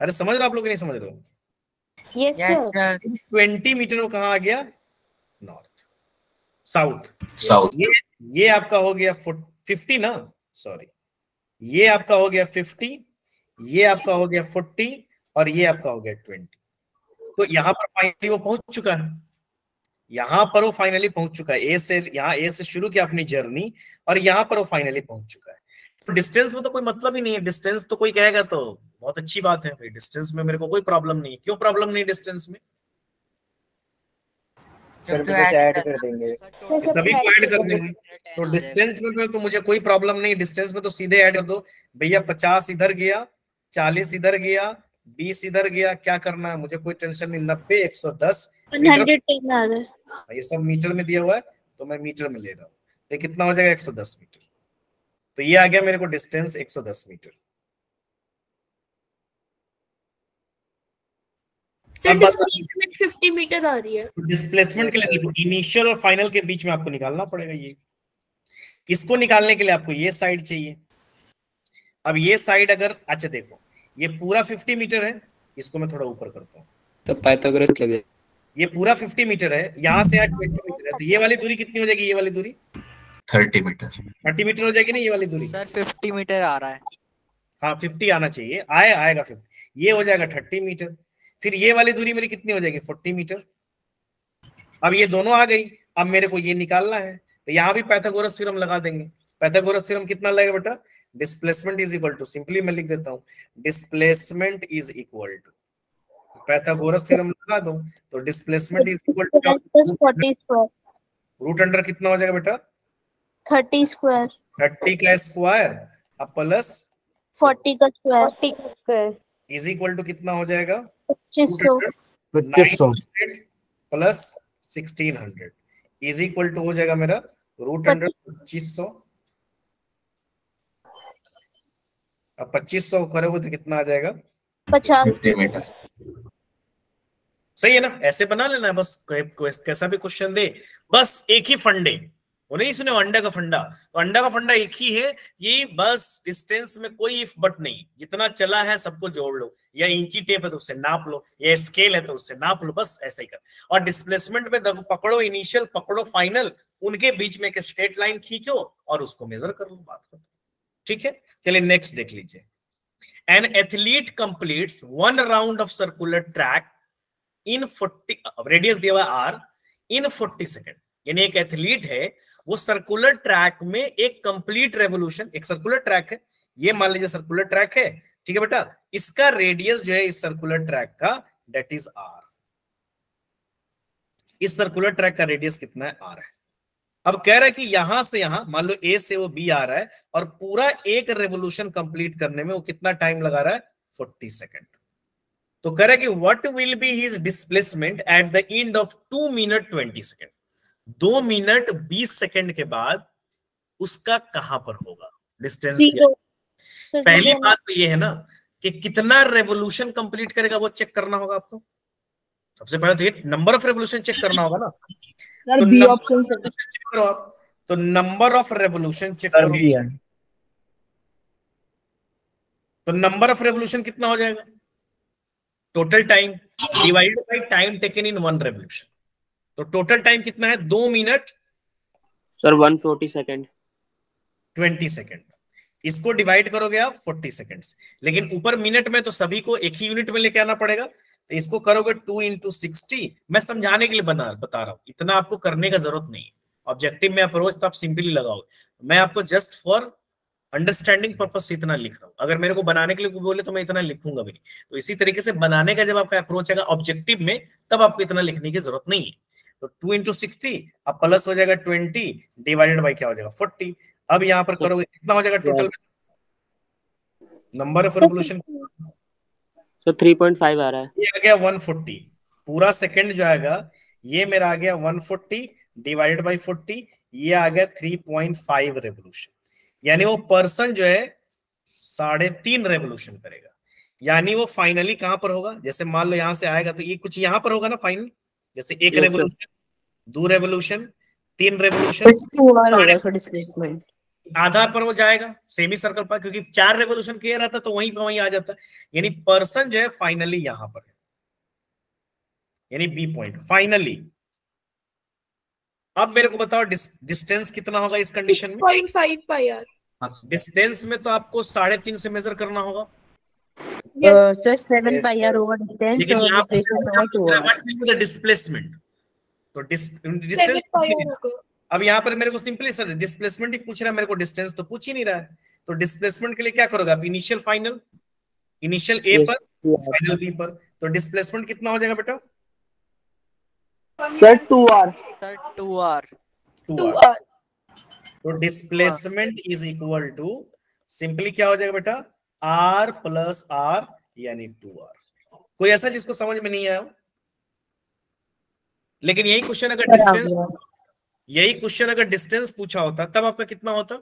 अरे समझ रहे हो आप लोग, नहीं समझ रहे हो? Yes sir. 20 मीटर में कहा आ गया? North, south. साउथ। ये आपका हो गया 50 ना, सॉरी, ये आपका हो गया 50, ये आपका हो गया 40 और ये आपका हो गया 20। तो यहाँ पर फाइनली वो पहुंच चुका है, यहाँ पर वो फाइनली पहुंच चुका है। ए से, यहाँ ए से शुरू किया अपनी जर्नी और यहाँ पर वो फाइनली पहुंच चुका है। तो डिस्टेंस में तो कोई मतलब ही नहीं है। डिस्टेंस तो कोई कहेगा तो बहुत अच्छी बात है भाई, डिस्टेंस में मेरे को कोई प्रॉब्लम नहीं है। क्यों प्रॉब्लम नहीं डिस्टेंस में? सर ऐड कर देंगे, सभी को ऐड कर देंगे। तो डिस्टेंस में तो मुझे कोई प्रॉब्लम नहीं। डिस्टेंस में तो सीधे ऐड कर दो भैया, 50 इधर गया, 40 इधर गया, 20 इधर गया, क्या करना है मुझे कोई टेंशन नहीं। 90, 110 110 आ रहा है। ये सब मीटर में दिया हुआ है तो मैं मीटर में ले रहा हूँ। तो कितना हो जाएगा? 110 मीटर। तो ये आ गया मेरे को distance 110 metre. Sir displacement 50 metre आ रही है। डिस्प्लेसमेंट के लिए देखो, इनिशियल और फाइनल के बीच में आपको निकालना पड़ेगा। ये इसको निकालने के लिए आपको ये साइड चाहिए। अब ये साइड अगर, अच्छा देखो ये पूरा 50 मीटर है, इसको मैं थोड़ा ऊपर करता हूँ तो पाइथागोरस लगे। ये पूरा 50 मीटर है, यहाँ से आज 20 मीटर है, तो ये वाली दूरी कितनी हो जाएगी? ये वाली दूरी 30 मीटर। 30 मीटर हो जाएगी ना ये वाली दूरी? सर 50 मीटर आ रहा है। हाँ 50 आना चाहिए, आएगा 50। ये हो जाएगा 30 मीटर। फिर ये वाली दूरी मेरी कितनी हो जाएगी? 40 मीटर। अब ये दोनों आ गई, अब मेरे को ये निकालना है, तो यहाँ भी पाइथागोरस थ्योरम लगा देंगे। पाइथागोरस थ्योरम कितना लगेगा बेटा? Displacement is equal to, simply मैं लिख देता हूं, displacement is equal to, Pythagoras theorem लगा दो, तो displacement is equal to 40 square, root under कितना हो जाएगा बेटा, 30 स्क्वायर, 30 का स्क्वायर अब प्लस 40 का स्क्वायर, 40 का स्क्वायर इज इक्वल टू कितना हो जाएगा, 2500, 2500 प्लस 1600 इज इक्वल टू हो जाएगा मेरा रूट अंडर 2500। अब 2500 करोगे तो कितना आ जाएगा, 50 सही है ना, ऐसे बना लेना है बस, कैसा भी क्वेश्चन दे, बस एक ही फंडे, वो नहीं सुने अंडा का फंडा, तो अंडा का फंडा एक ही है, ये बस डिस्टेंस में कोई इफ बट नहीं, जितना चला है सबको जोड़ लो, या इंची टेप है तो उससे नाप लो, या स्केल है तो उससे नाप लो, बस ऐसे ही कर। और डिस्प्लेसमेंट में पकड़ो इनिशियल, पकड़ो फाइनल, उनके बीच में एक स्ट्रेट लाइन खींचो और उसको मेजर कर लो, बात करो, ठीक है। चलिए नेक्स्ट देख लीजिए, an athlete completes 1 round of circular track in 40, radius दिया हुआ आर, इन 40 सेकेंड, यानी एक एथलीट है वो सर्कुलर ट्रैक में एक कंप्लीट रेवोल्यूशन, एक सर्कुलर ट्रैक है, ये मान लीजिए सर्कुलर ट्रैक है, ठीक है बेटा, इसका रेडियस जो है इस सर्कुलर ट्रैक का दैट इज आर, इस सर्कुलर ट्रैक का रेडियस कितना है, आर है। अब कह रहा है कि यहां से यहां मान लो ए से वो बी आ रहा है और पूरा एक रेवोल्यूशन कंप्लीट करने में वो कितना टाइम लगा रहा है, 40 सेकेंड। तो कह रहा है कि what will be his displacement at the end of 2 minute 20 second, 2 minute 20 second के बाद उसका कहां पर होगा डिस्टेंस। पहली बात तो ये है ना कि कितना रेवोल्यूशन कंप्लीट करेगा वो चेक करना होगा आपको, सबसे पहले तो ये नंबर ऑफ रेवोल्यूशन चेक करना होगा ना, तो नंबर चेक करो आप, तो नंबर ऑफ रेवोल्यूशन चेक करो, तो नंबर ऑफ रेवोल्यूशन कितना हो जाएगा, total time divided by time taken in 1 revolution, तो टोटल टाइम कितना है, 2 मिनट सर 140 सेकेंड, 20 सेकेंड, इसको डिवाइड करोगे आप 40 सेकेंड से, लेकिन ऊपर मिनट में तो सभी को एक ही यूनिट में लेके आना पड़ेगा, तो इसको करोगे 2 × 60, मैं समझाने के लिए बता रहा हूं, इतना आपको करने का जरूरत नहीं है, ऑब्जेक्टिव में अप्रोच तो आप सिंपली लगाओगे, मैं आपको जस्ट फॉर अंडरस्टैंडिंग पर्पस से इतना लिख रहा हूं, अगर मेरे को बनाने के लिए बोले तो मैं इतना लिखूंगा भी नहीं, तो इसी तरीके से बनाने का जब आपका अप्रोच आएगा ऑब्जेक्टिव में तब आपको इतना लिखने की जरूरत नहीं है। तो 2 × 60 अब प्लस हो जाएगा 20 डिवाइडेड बाय क्या हो जाएगा 40, अब यहां पर करोगे कितना हो जाएगा टोटल नंबर ऑफ रेवोल्यूशन, तो 3.5 आ रहा है, ये आ गया 140, पूरा सेकंड जो आएगा ये मेरा आ गया 140 डिवाइडेड बाय 40, ये आ गया 3.5 रेवोल्यूशन, यानी वो पर्सन जो है 3.5 रेवोल्यूशन करेगा, यानी वो फाइनली कहां पर होगा, जैसे मान लो यहां से आएगा तो ये कुछ यहां पर होगा ना फाइनल, जैसे 1 रेवोल्यूशन, 2 रेवोल्यूशन, 3 रेवोल्यूशन, आधा पर वो जाएगा सेमी सर्कल पर, क्योंकि 4 रेवोल्यूशन किया रहता तो वहीं पर वहीं आ जाता, यानी पर्सन जो है फाइनली यहां पर है, यानी बी पॉइंट फाइनली। अब मेरे को बताओ डिस्टेंस कितना होगा इस कंडीशन में, 6.5 पाई आर, डिस्टेंस में तो आपको 3.5 से मेजर करना होगा, सर 7 पाई आर होगा डिस्टेंस, लेकिन और यहाँ डिस्प्लेसमेंट होगा डिस्प्लेसमेंट, तो डिस्टेंस, 7 पाई आर होगा। अब यहाँ पर मेरे को सिंपली सर डिस्प्लेसमेंट ही पूछ रहा है, मेरे को डिस्टेंस तो पूछ ही नहीं रहा है, तो डिस्प्लेसमेंट के लिए क्या करोगे आप, इनिशियल फाइनल, इनिशियल ए पर फाइनल बी पर, तो डिस्प्लेसमेंट कितना हो जाएगा बेटा, sir 2R, sir 2R, 2R, तो displacement is equal to simply क्या हो जाएगा बेटा, R + R यानी 2R। कोई ऐसा जिसको समझ में नहीं आया, लेकिन यही क्वेश्चन अगर डिस्टेंस पूछा होता तब आपका कितना होता,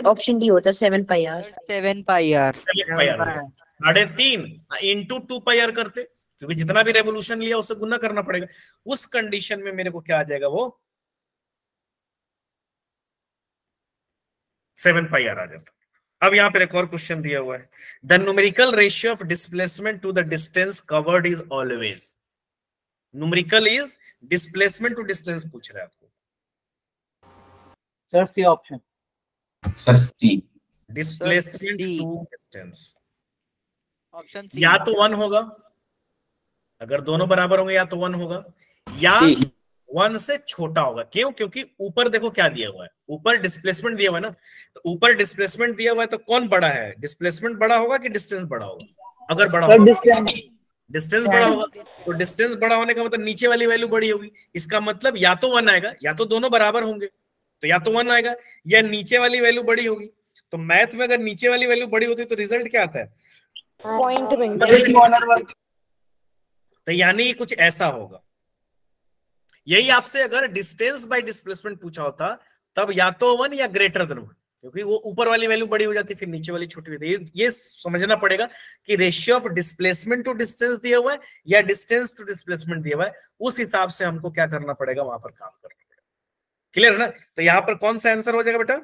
ऑप्शन डी होता 7 pi R, 7 pi R, 3.5 into 2 pi R करते, क्योंकि जितना भी रेवोल्यूशन लिया उससे गुना करना पड़ेगा, उस कंडीशन में मेरे को क्या आ जाएगा, वो 7 पाई आर आ जाता। अब यहाँ पर एक और क्वेश्चन दिया हुआ है, the numerical ratio of displacement to the distance covered is always, numerical is displacement to distance पूछ रहा है आपको, sir C option, sir C, displacement to distance, option C, या तो 1 होगा, अगर दोनों बराबर होंगे या तो 1 होगा, या 1 से छोटा होगा। क्यों? क्योंकि ऊपर देखो क्या दिया हुआ है, ऊपर डिस्प्लेसमेंट दिया हुआ है ना, तो ऊपर डिस्प्लेसमेंट दिया हुआ है तो कौन बड़ा है, डिस्प्लेसमेंट बड़ा होगा कि डिस्टेंस बड़ा होगा? अगर बड़ा होगा डिस्टेंस बड़ा होगा, तो डिस्टेंस बड़ा होने का मतलब नीचे वाली वैल्यू बड़ी होगी। इसका मतलब या तो 1 आएगा या तो दोनों बराबर होंगे, तो या तो 1 आएगा या नीचे वाली वैल्यू बड़ी होगी। तो मैथ में अगर नीचे वाली वैल्यू बड़ी होती है तो रिजल्ट क्या आता है? तो यानी कुछ ऐसा होगा। यही आपसे अगर डिस्टेंस बाय डिस्प्लेसमेंट पूछा होता तब या तो 1 या ग्रेटर देन 1, क्योंकि वो ऊपर वाली वैल्यू बड़ी हो जाती फिर नीचे वाली छोटी होती। ये समझना पड़ेगा कि ratio of displacement to distance दिया हुआ है या डिस्टेंस टू डिस्प्लेसमेंट दिया हुआ है, उस हिसाब से हमको क्या करना पड़ेगा, वहां पर काम करना पड़ेगा। क्लियर है ना? तो यहाँ पर कौन सा आंसर हो जाएगा बेटा?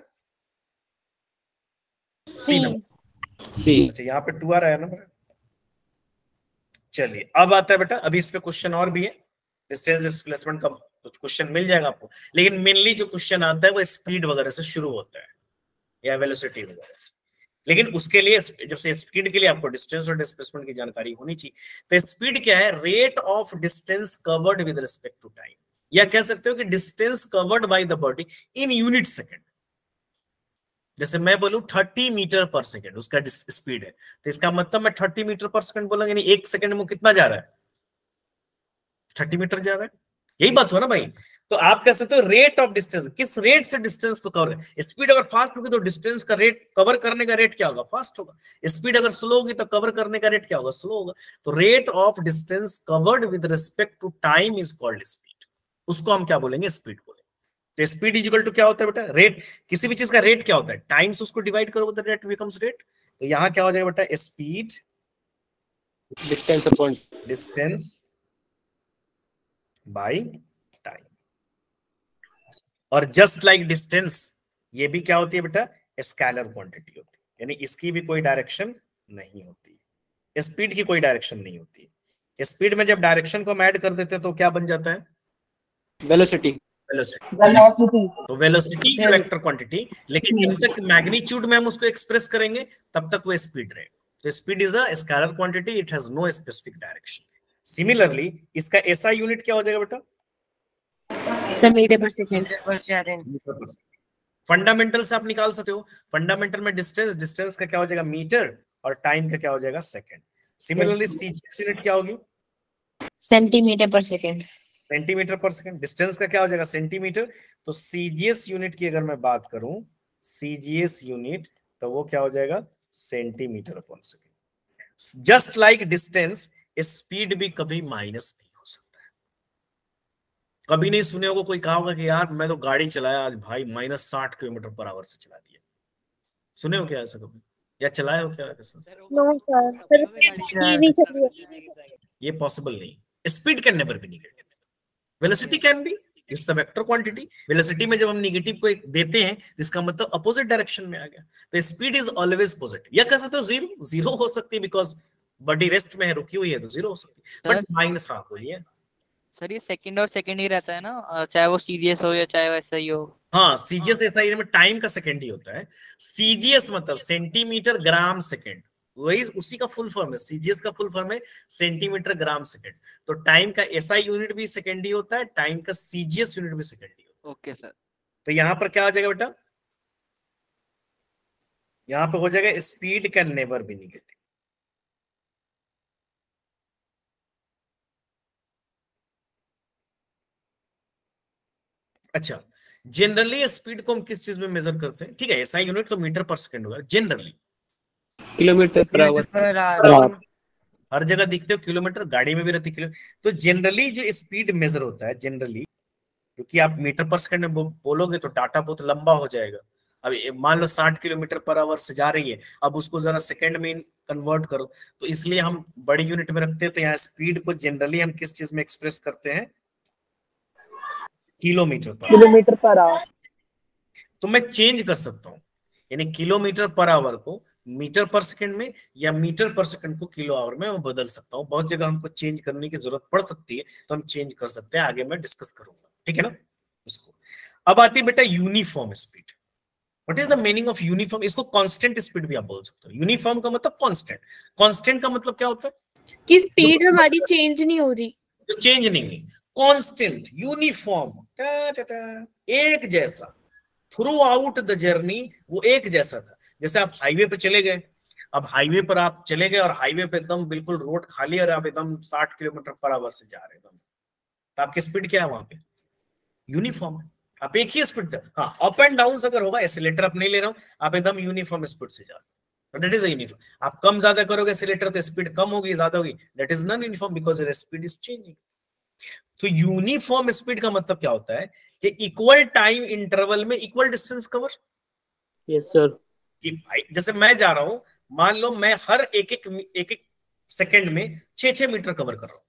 सी। अच्छा, यहाँ पे 2 आ रहा है ना। चलिए अब आता है बेटा, अभी इस पे क्वेश्चन और भी है, डिस्टेंस डिस्प्लेसमेंट का तो क्वेश्चन मिल जाएगा आपको, लेकिन मेनली जो क्वेश्चन आता है वो स्पीड वगैरह से शुरू होता है या वेलोसिटी वगैरह से। लेकिन उसके लिए जब से स्पीड के लिए आपको डिस्टेंस और डिस्प्लेसमेंट की जानकारी होनी चाहिए। तो स्पीड क्या है? Rate of distance covered with respect to time, या कह सकते हो कि distance covered by the body in unit second. जैसे मैं बोलूं 30 मीटर पर सेकेंड उसका स्पीड है, तो इसका मतलब मैं 30 मीटर पर सेकेंड बोलूंगा, यानी 1 सेकेंड में कितना जा रहा है? 30 मीटर जा रहा है। यही बात हुआ ना भाई। तो आप कह सकते हो रेट ऑफ डिस्टेंस, किस रेट से डिस्टेंस को कवर है। स्पीड अगर फास्ट होगी तो डिस्टेंस का रेट, कवर करने का रेट क्या होगा? फास्ट होगा। स्पीड अगर स्लो होगी तो कवर करने का रेट क्या होगा? स्लो होगा। तो rate of distance covered with respect to time is called speed. उसको हम क्या बोलेंगे? स्पीड बोलेंगे। तो स्पीड इज इक्वल टू क्या होता है बेटा? रेट। किसी भी चीज का रेट क्या होता है? टाइम्स उसको डिवाइड करोगे तो रेट बिकम्स रेट। तो यहाँ क्या हो जाएगा बेटा? Speed distance upon distance by time. और जस्ट लाइक डिस्टेंस, ये भी क्या होती है बेटा? स्केलर क्वांटिटी होती है, यानी इसकी भी कोई डायरेक्शन नहीं होती, स्पीड की कोई डायरेक्शन नहीं होती। स्पीड में जब डायरेक्शन को हम ऐड कर देते हैं तो क्या बन जाता है? वेलोसिटी। तो वेलोसिटी इज वेक्टर क्वांटिटी, लेकिन जब तक मैग्नीट्यूड में हम उसको एक्सप्रेस करेंगे तब तक वो स्पीड रहेगा। तो speed is a scalar quantity, it has no specific direction. Similarly इसका एसआई यूनिट क्या हो जाएगा बेटा? मीटर पर सेकंड। फंडामेंटल से आप निकाल सकते हो। फंडामेंटल में डिस्टेंस, डिस्टेंस का क्या हो जाएगा? मीटर, और टाइम का क्या हो जाएगा? सेकंड। सिमिलरली सीजीएस यूनिट क्या होगी? सेंटीमीटर पर सेकंड। सेंटीमीटर पर सेकंड। डिस्टेंस का क्या हो जाएगा? सेंटीमीटर। तो सीजीएस यूनिट की अगर मैं बात करूं, सीजीएस यूनिट, तो वो क्या हो जाएगा? Centimetre upon second. Just like distance, speed भी कभी माइनस नहीं हो सकता है। कभी नहीं सुने होगा कोई कहा होगा कि यार मैं तो गाड़ी चलाया आज भाई -60 किलोमीटर पर आवर से चला दिया। सुने हो क्या ऐसा कभी, या चलाए हो क्या ऐसा? नो सर, ये नहीं चाहिए। ये पॉसिबल नहीं। Speed can never be negative, velocity can be, it's a vector quantity. Velocity में जब हम नेगेटिव को एक देते हैं इसका मतलब अपोजिट डायरेक्शन में आ गया। तो स्पीड इज ऑलवेज पॉजिटिव। या कह सकते हो जीरो हो सकती है, बिकॉज बॉडी रेस्ट में है, रुकी हुई है, तो जीरो हो सकती है। बट माइनस हाँ बोलिए सर, ये सेकंड और सेकंड ही रहता है ना, चाहे वो सीजीएस हो या चाहे वैसा ही हो। हाँ, सीजीएस ऐसा ही में टाइम का सेकंड ही होता है। सीजीएस मतलब सेंटीमीटर ग्राम सेकंड, वही उसी का फुल फॉर्म है। सीजीएस का फुल फॉर्म है सेंटीमीटर ग्राम सेकंड। तो टाइम का एसआई यूनिट भी सेकंड ही होता है, टाइम का सीजीएस यूनिट भी सेकंड ही होता है। Okay sir. तो यहां पर क्या आ जाएगा बेटा? यहां पर हो जाएगा speed can never be negative. अच्छा, जनरली स्पीड को हम किस चीज में मेजर करते हैं? ठीक है, एसआई यूनिट तो मीटर पर सेकंड होगा जनरली। किलोमीटर पर आवर हर जगह दिखते हो किलोमीटर, गाड़ी में भी रहती किलो। तो जनरली जो स्पीड मेजर होता है जनरली, क्योंकि आप मीटर पर सेकंड में बोलोगे तो डाटा बहुत लंबा हो जाएगा। अब मान लो 60 किलोमीटर पर आवर से जा रही है, अब उसको जरा सेकंड में कन्वर्ट करो, तो इसलिए हम बड़ी यूनिट में रखते हैं। तो यहाँ स्पीड को जनरली हम किस चीज में एक्सप्रेस करते हैं? Kilometre per hour. तो मैं चेंज कर सकता हूँ, यानी किलोमीटर पर आवर को मीटर पर सेकंड में या मीटर पर सेकंड को किलो आवर में मैं बदल सकता हूँ। बहुत जगह हमको चेंज करने की जरूरत पड़ सकती है, तो हम चेंज कर सकते हैं, आगे मैं डिस्कस करूंगा, ठीक है ना उसको। अब आती है बेटा uniform speed. What is the meaning of uniform? इसको कांस्टेंट स्पीड भी आप बोल सकते हो। यूनिफॉर्म का मतलब कांस्टेंट। कांस्टेंट का मतलब क्या होता है? कि स्पीड हमारी चेंज नहीं हो रही, तो चेंज नहीं हुई। कांस्टेंट, यूनिफॉर्म, एक जैसा थ्रू आउट द जर्नी, वो एक जैसा था। जैसे आप हाईवे पे चले गए, अब हाईवे पर आप चले गए और हाईवे पे एकदम बिल्कुल रोड खाली है और आप एकदम 60 किलोमीटर पर आवर से जा रहे हैं, तो आपकी स्पीड क्या है वहां पे? यूनिफॉर्म है, आप एक ही स्पीड। हाँ, अप एंड डाउन अगर होगा, एक्सीलेटर आप नहीं ले रहा हूं, आप एकदम यूनिफॉर्म स्पीड से जा रहे हो, दैट इज द यूनिफॉर्म। आप कम ज्यादा करोगे एक्सीलेटर तो स्पीड कम होगी, ज्यादा होगी, that is non uniform because your speed is changing. तो यूनिफॉर्म स्पीड का मतलब क्या होता है कि इक्वल टाइम इंटरवल में equal distance cover. Yes sir. कि भाई जैसे मैं जा रहा हूं, मान लो मैं हर एक एक सेकंड में 6 मीटर कवर कर रहा हूं।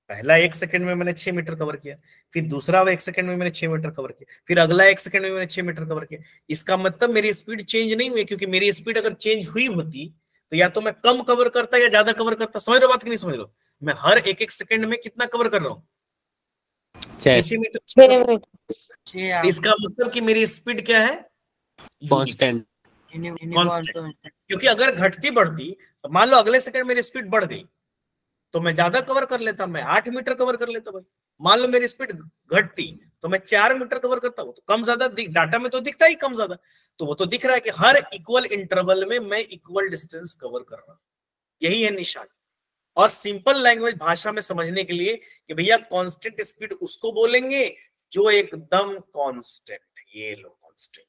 पहला 1 सेकंड में मैंने 6 मीटर कवर किया, फिर दूसरा 1 सेकंड में मैंने 6 मीटर कवर किया, फिर अगला 1 सेकंड में मैंने 6 मीटर कवर किया। इसका मतलब मेरी स्पीड चेंज नहीं हुई, क्योंकि मेरी स्पीड अगर चेंज हुई होती तो या तो मैं कम कवर करता या ज्यादा कवर करता। समझ रहे हो बात कि नहीं समझ रहे हो? मैं हर एक सेकंड में कितना कवर कर रहा हूँ? 6 मीटर। इसका मतलब कि मेरी स्पीड क्या है? कांस्टेंट। क्योंकि अगर घटती बढ़ती तो मान लो अगले सेकंड मेरी स्पीड बढ़ गई तो मैं ज्यादा कवर कर लेता, मैं 8 मीटर कवर कर लेता भाई। मान लो मेरी स्पीड घटती तो मैं 4 मीटर कवर करता हूँ, तो कम ज्यादा डाटा में तो दिखता ही कम ज्यादा, तो वो तो दिख रहा है कि हर इक्वल इंटरवल में मैं इक्वल डिस्टेंस कवर कर रहा हूँ। यही है निशान। और सिंपल लैंग्वेज भाषा में समझने के लिए कि भैया कांस्टेंट स्पीड उसको बोलेंगे जो एकदम कांस्टेंट, ये लो कांस्टेंट,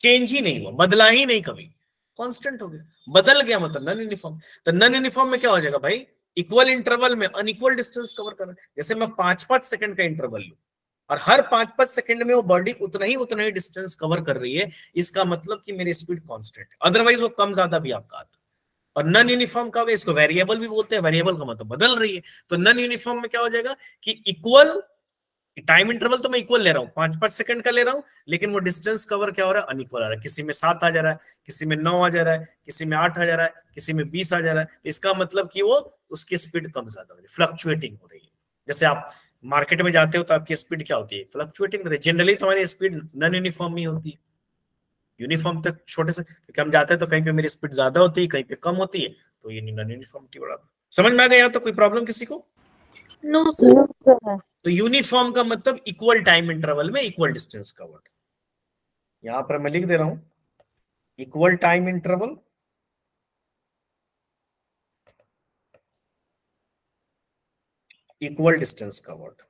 चेंज ही नहीं हुआ, बदला ही नहीं कभी, कांस्टेंट हो गया। बदल गया मतलब नॉन यूनिफॉर्म। तो नॉन यूनिफॉर्म में क्या हो जाएगा भाई? इक्वल इंटरवल में अनइक्वल डिस्टेंस कवर करना। जैसे मैं 5-5 सेकंड का इंटरवल लूं और हर 5-5 सेकंड में वो बॉडी उतना ही डिस्टेंस कवर कर रही है, इसका मतलब कि मेरी स्पीड कांस्टेंट है। अदरवाइज वो कम ज्यादा भी आपका आता। और नॉन यूनिफॉर्म का होगा, इसको वेरिएबल भी बोलते हैं, वेरिएबल का मतलब बदल रही है। तो नॉन यूनिफॉर्म में क्या हो जाएगा कि इक्वल टाइम इंटरवल तो मैं इक्वल ले रहा हूँ, 5-5 सेकंड का ले रहा हूँ, लेकिन वो डिस्टेंस कवर क्या हो रहा है? अनइक्वल आ रहा है। किसी में 7 आ जा रहा है, किसी में 9 आ जा रहा है, किसी में 8 आ जा रहा है, किसी में 20 आ जा रहा है। इसका मतलब कि वो उसकी स्पीड कम ज्यादा हो रही है, फ्लक्चुएटिंग हो रही है। जैसे आप मार्केट में जाते हो तो आपकी स्पीड क्या होती है? फ्लक्चुएटिंग होती है। जनरली तुम्हारी स्पीड नॉन यूनिफॉर्म ही होती है। यूनिफॉर्म तक छोटे से, क्योंकि हम जाते हैं तो कहीं पे मेरी स्पीड ज्यादा होती है, कहीं पे कम होती है, तो ये नॉन यूनिफॉर्मिटी बढ़ा। समझ में आ गया? यहाँ तो कोई प्रॉब्लम किसी को? No sir. तो यूनिफॉर्म का मतलब इक्वल टाइम इंटरवल में इक्वल डिस्टेंस कवर्ड। यहां पर मैं लिख दे रहा हूं equal time interval equal distance covered.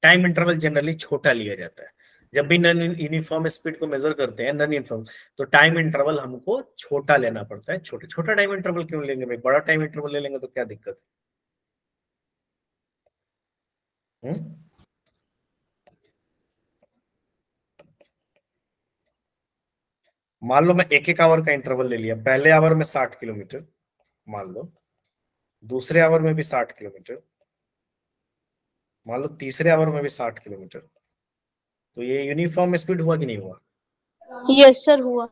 Time interval generally छोटा लिया जाता है। जब भी नॉन यूनिफॉर्म स्पीड को मेजर करते हैं नॉन यूनिफॉर्म, तो टाइम इंटरवल हमको छोटा लेना पड़ता है। छोटा टाइम इंटरवल क्यों लेंगे भाई? बड़ा टाइम इंटरवल ले लेंगे तो क्या दिक्कत है? मान लो मैं 1-1 आवर का इंटरवल ले लिया। पहले आवर में 60 किलोमीटर मान लो, दूसरे आवर में भी 60 किलोमीटर मान लो, तीसरे आवर में भी 60 किलोमीटर। तो ये यूनिफॉर्म स्पीड हुआ कि नहीं हुआ? यस सर हुआ।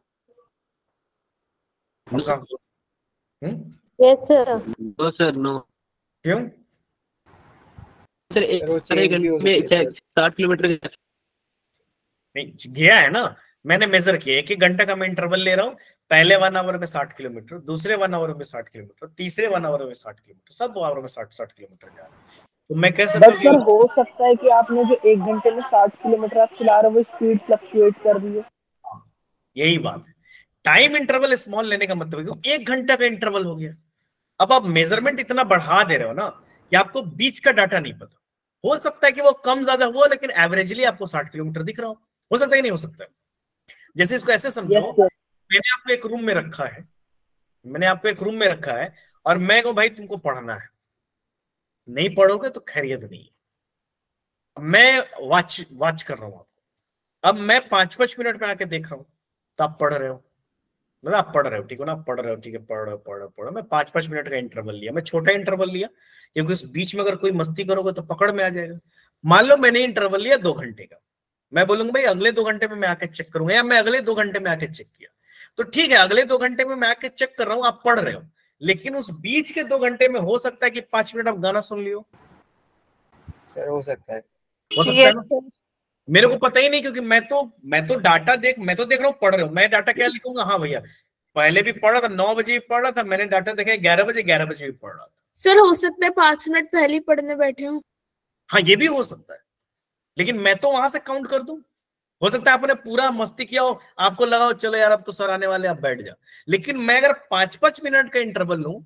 Yes sir. No sir, no. क्यों? सर एक घंटे में 60 किलोमीटर नहीं गया है ना, मैंने मेजर किया। 1-1 घंटे का मैं इंटरवल ले रहा हूँ। पहले 1 आवर में 60 किलोमीटर, दूसरे 1 आवर में 60 किलोमीटर, तीसरे 1 आवर में 60 किलोमीटर, सब आवर में 60 किलोमीटर जा रहा है। तो मैं कह सकता हूँ सर हो सकता है कि आपने जो 1 घंटे में 60 किलोमीटर आप चला रहे हो वो स्पीड फ्लक्चुएट कर रही है। यही बात है। टाइम इंटरवल स्मॉल लेने का मतलब है कि 1 घंटे का इंटरवल हो गया। अब आप मेजरमेंट इतना बढ़ा दे रहे हो ना कि आपको बीच का डाटा नहीं पता। हो सकता है कि वो कम ज्यादा हुआ, लेकिन एवरेजली आपको 60 किलोमीटर दिख रहा हो सकता है, नहीं हो सकता है। जैसे इसको ऐसे समझो, मैंने आपको एक रूम में रखा है, और मैं कहूं भाई तुमको पढ़ना है, नहीं पढ़ोगे तो खैरियत नहीं है। मैं वॉच कर रहा हूं आपको। अब मैं 5-5 मिनट में आके देख रहा हूं तो आप पढ़ रहे हो, मतलब आप पढ़ रहे हो, ठीक है ना? आप पढ़ रहे हो, ठीक है, पढ़ो। मैं 5-5 मिनट का इंटरवल लिया, मैं छोटा इंटरवल लिया, क्योंकि उस बीच में अगर कोई मस्ती करोगे तो पकड़ में आ जाएगा। मान लो मैंने इंटरवल लिया 2 घंटे का, मैं बोलूंगा भाई अगले 2 घंटे में मैं आके चेक करूंगा, या मैं अगले 2 घंटे में आके चेक किया, तो ठीक है, अगले 2 घंटे में मैं आके चेक कर रहा हूँ, आप पढ़ रहे हो, लेकिन उस बीच के 2 घंटे में हो सकता है कि 5 मिनट आप गाना सुन लियो। सर हो सकता है ना? मेरे को पता ही नहीं, क्योंकि मैं तो डाटा मैं तो देख रहा हूँ, पढ़ रहा हूँ। मैं डाटा क्या लिखूंगा? हाँ भैया पहले भी पढ़ रहा था, 9 बजे भी पढ़ रहा था, मैंने डाटा देखा 11 बजे भी पढ़ रहा था। सर हो सकता है 5 मिनट पहले ही पढ़ने बैठे हो। हाँ ये भी हो सकता है, लेकिन मैं तो वहां से काउंट कर दूं। हो सकता है आपने पूरा मस्ती किया हो, आपको लगा हो चलो यार अब तो सर आने वाले, आप बैठ जाओ। लेकिन मैं अगर 5-5 मिनट का इंटरवल लूं,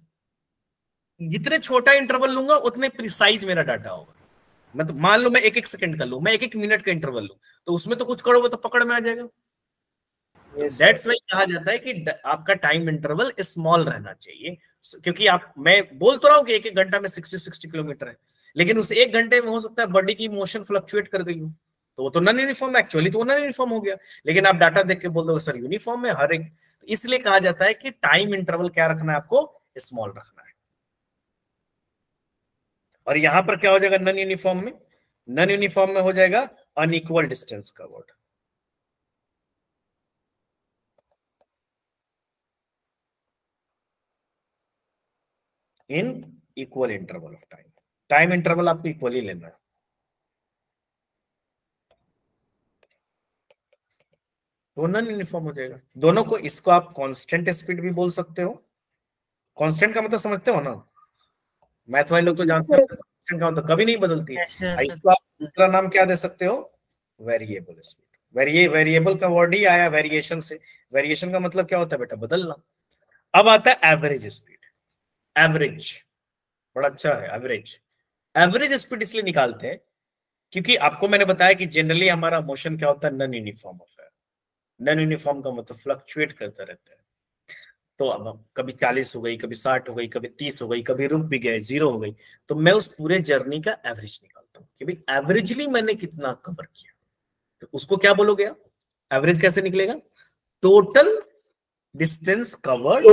जितने छोटा इंटरवल लूंगा उतने प्रिसाइज मेरा डाटा होगा। मतलब मान लो मैं 1-1 सेकंड का लूं, मैं 1-1 मिनट का इंटरवल लूं, तो उसमें तो कुछ करोगे तो पकड़ में आ जाएगा। दैट्स वाई कहा जाता है कि आपका टाइम इंटरवल स्मॉल रहना चाहिए, क्योंकि मैं बोल तो रहा हूँ कि 1-1 घंटा में 60 किलोमीटर है, लेकिन उस 1 घंटे में हो सकता है बॉडी की मोशन फ्लक्चुएट कर गई हो, तो वो तो नॉन यूनिफॉर्म, एक्चुअली तो नॉन यूनिफॉर्म हो गया। लेकिन आप डाटा देख के बोल दोगे सर यूनिफॉर्म है हर एक, इसलिए कहा जाता है कि टाइम इंटरवल क्या रखना है, आपको स्मॉल रखना है। और यहां पर क्या हो जाएगा नॉन यूनिफॉर्म में? नॉन यूनिफॉर्म में हो जाएगा unequal distance covered. In equal interval of time, time interval आपको इक्वली लेना है। तो नॉन यूनिफॉर्म हो जाएगा दोनों को। इसको आप कांस्टेंट स्पीड भी बोल सकते हो। कांस्टेंट का मतलब समझते हो ना? मैथ वाले लोग तो जानते हैं कांस्टेंट का मतलब कभी नहीं बदलती है। इसको आप दूसरा नाम क्या दे सकते हो? Variable speed. वेरिएबल का वर्ड ही आया वेरिएशन से। वेरिएशन का मतलब क्या होता है बेटा? बदलना। अब आता है एवरेज स्पीड। एवरेज बड़ा अच्छा है। एवरेज स्पीड इसलिए निकालते हैं क्योंकि आपको मैंने बताया कि जनरली हमारा मोशन क्या होता है? नॉन यूनिफॉर्म होता है। नॉन यूनिफॉर्म का मतलब फ्लक्चुएट करता रहता है। तो अब कभी 40 हो गई, कभी 60 हो गई, कभी 30 हो गई, कभी रुक भी गए, 0 हो गई, तो मैं उस पूरे जर्नी का एवरेज निकालता हूँ कि भाई एवरेजली मैंने कितना कवर किया। तो उसको क्या बोलोगे आप? एवरेज कैसे निकलेगा? टोटल डिस्टेंस कवर्ड,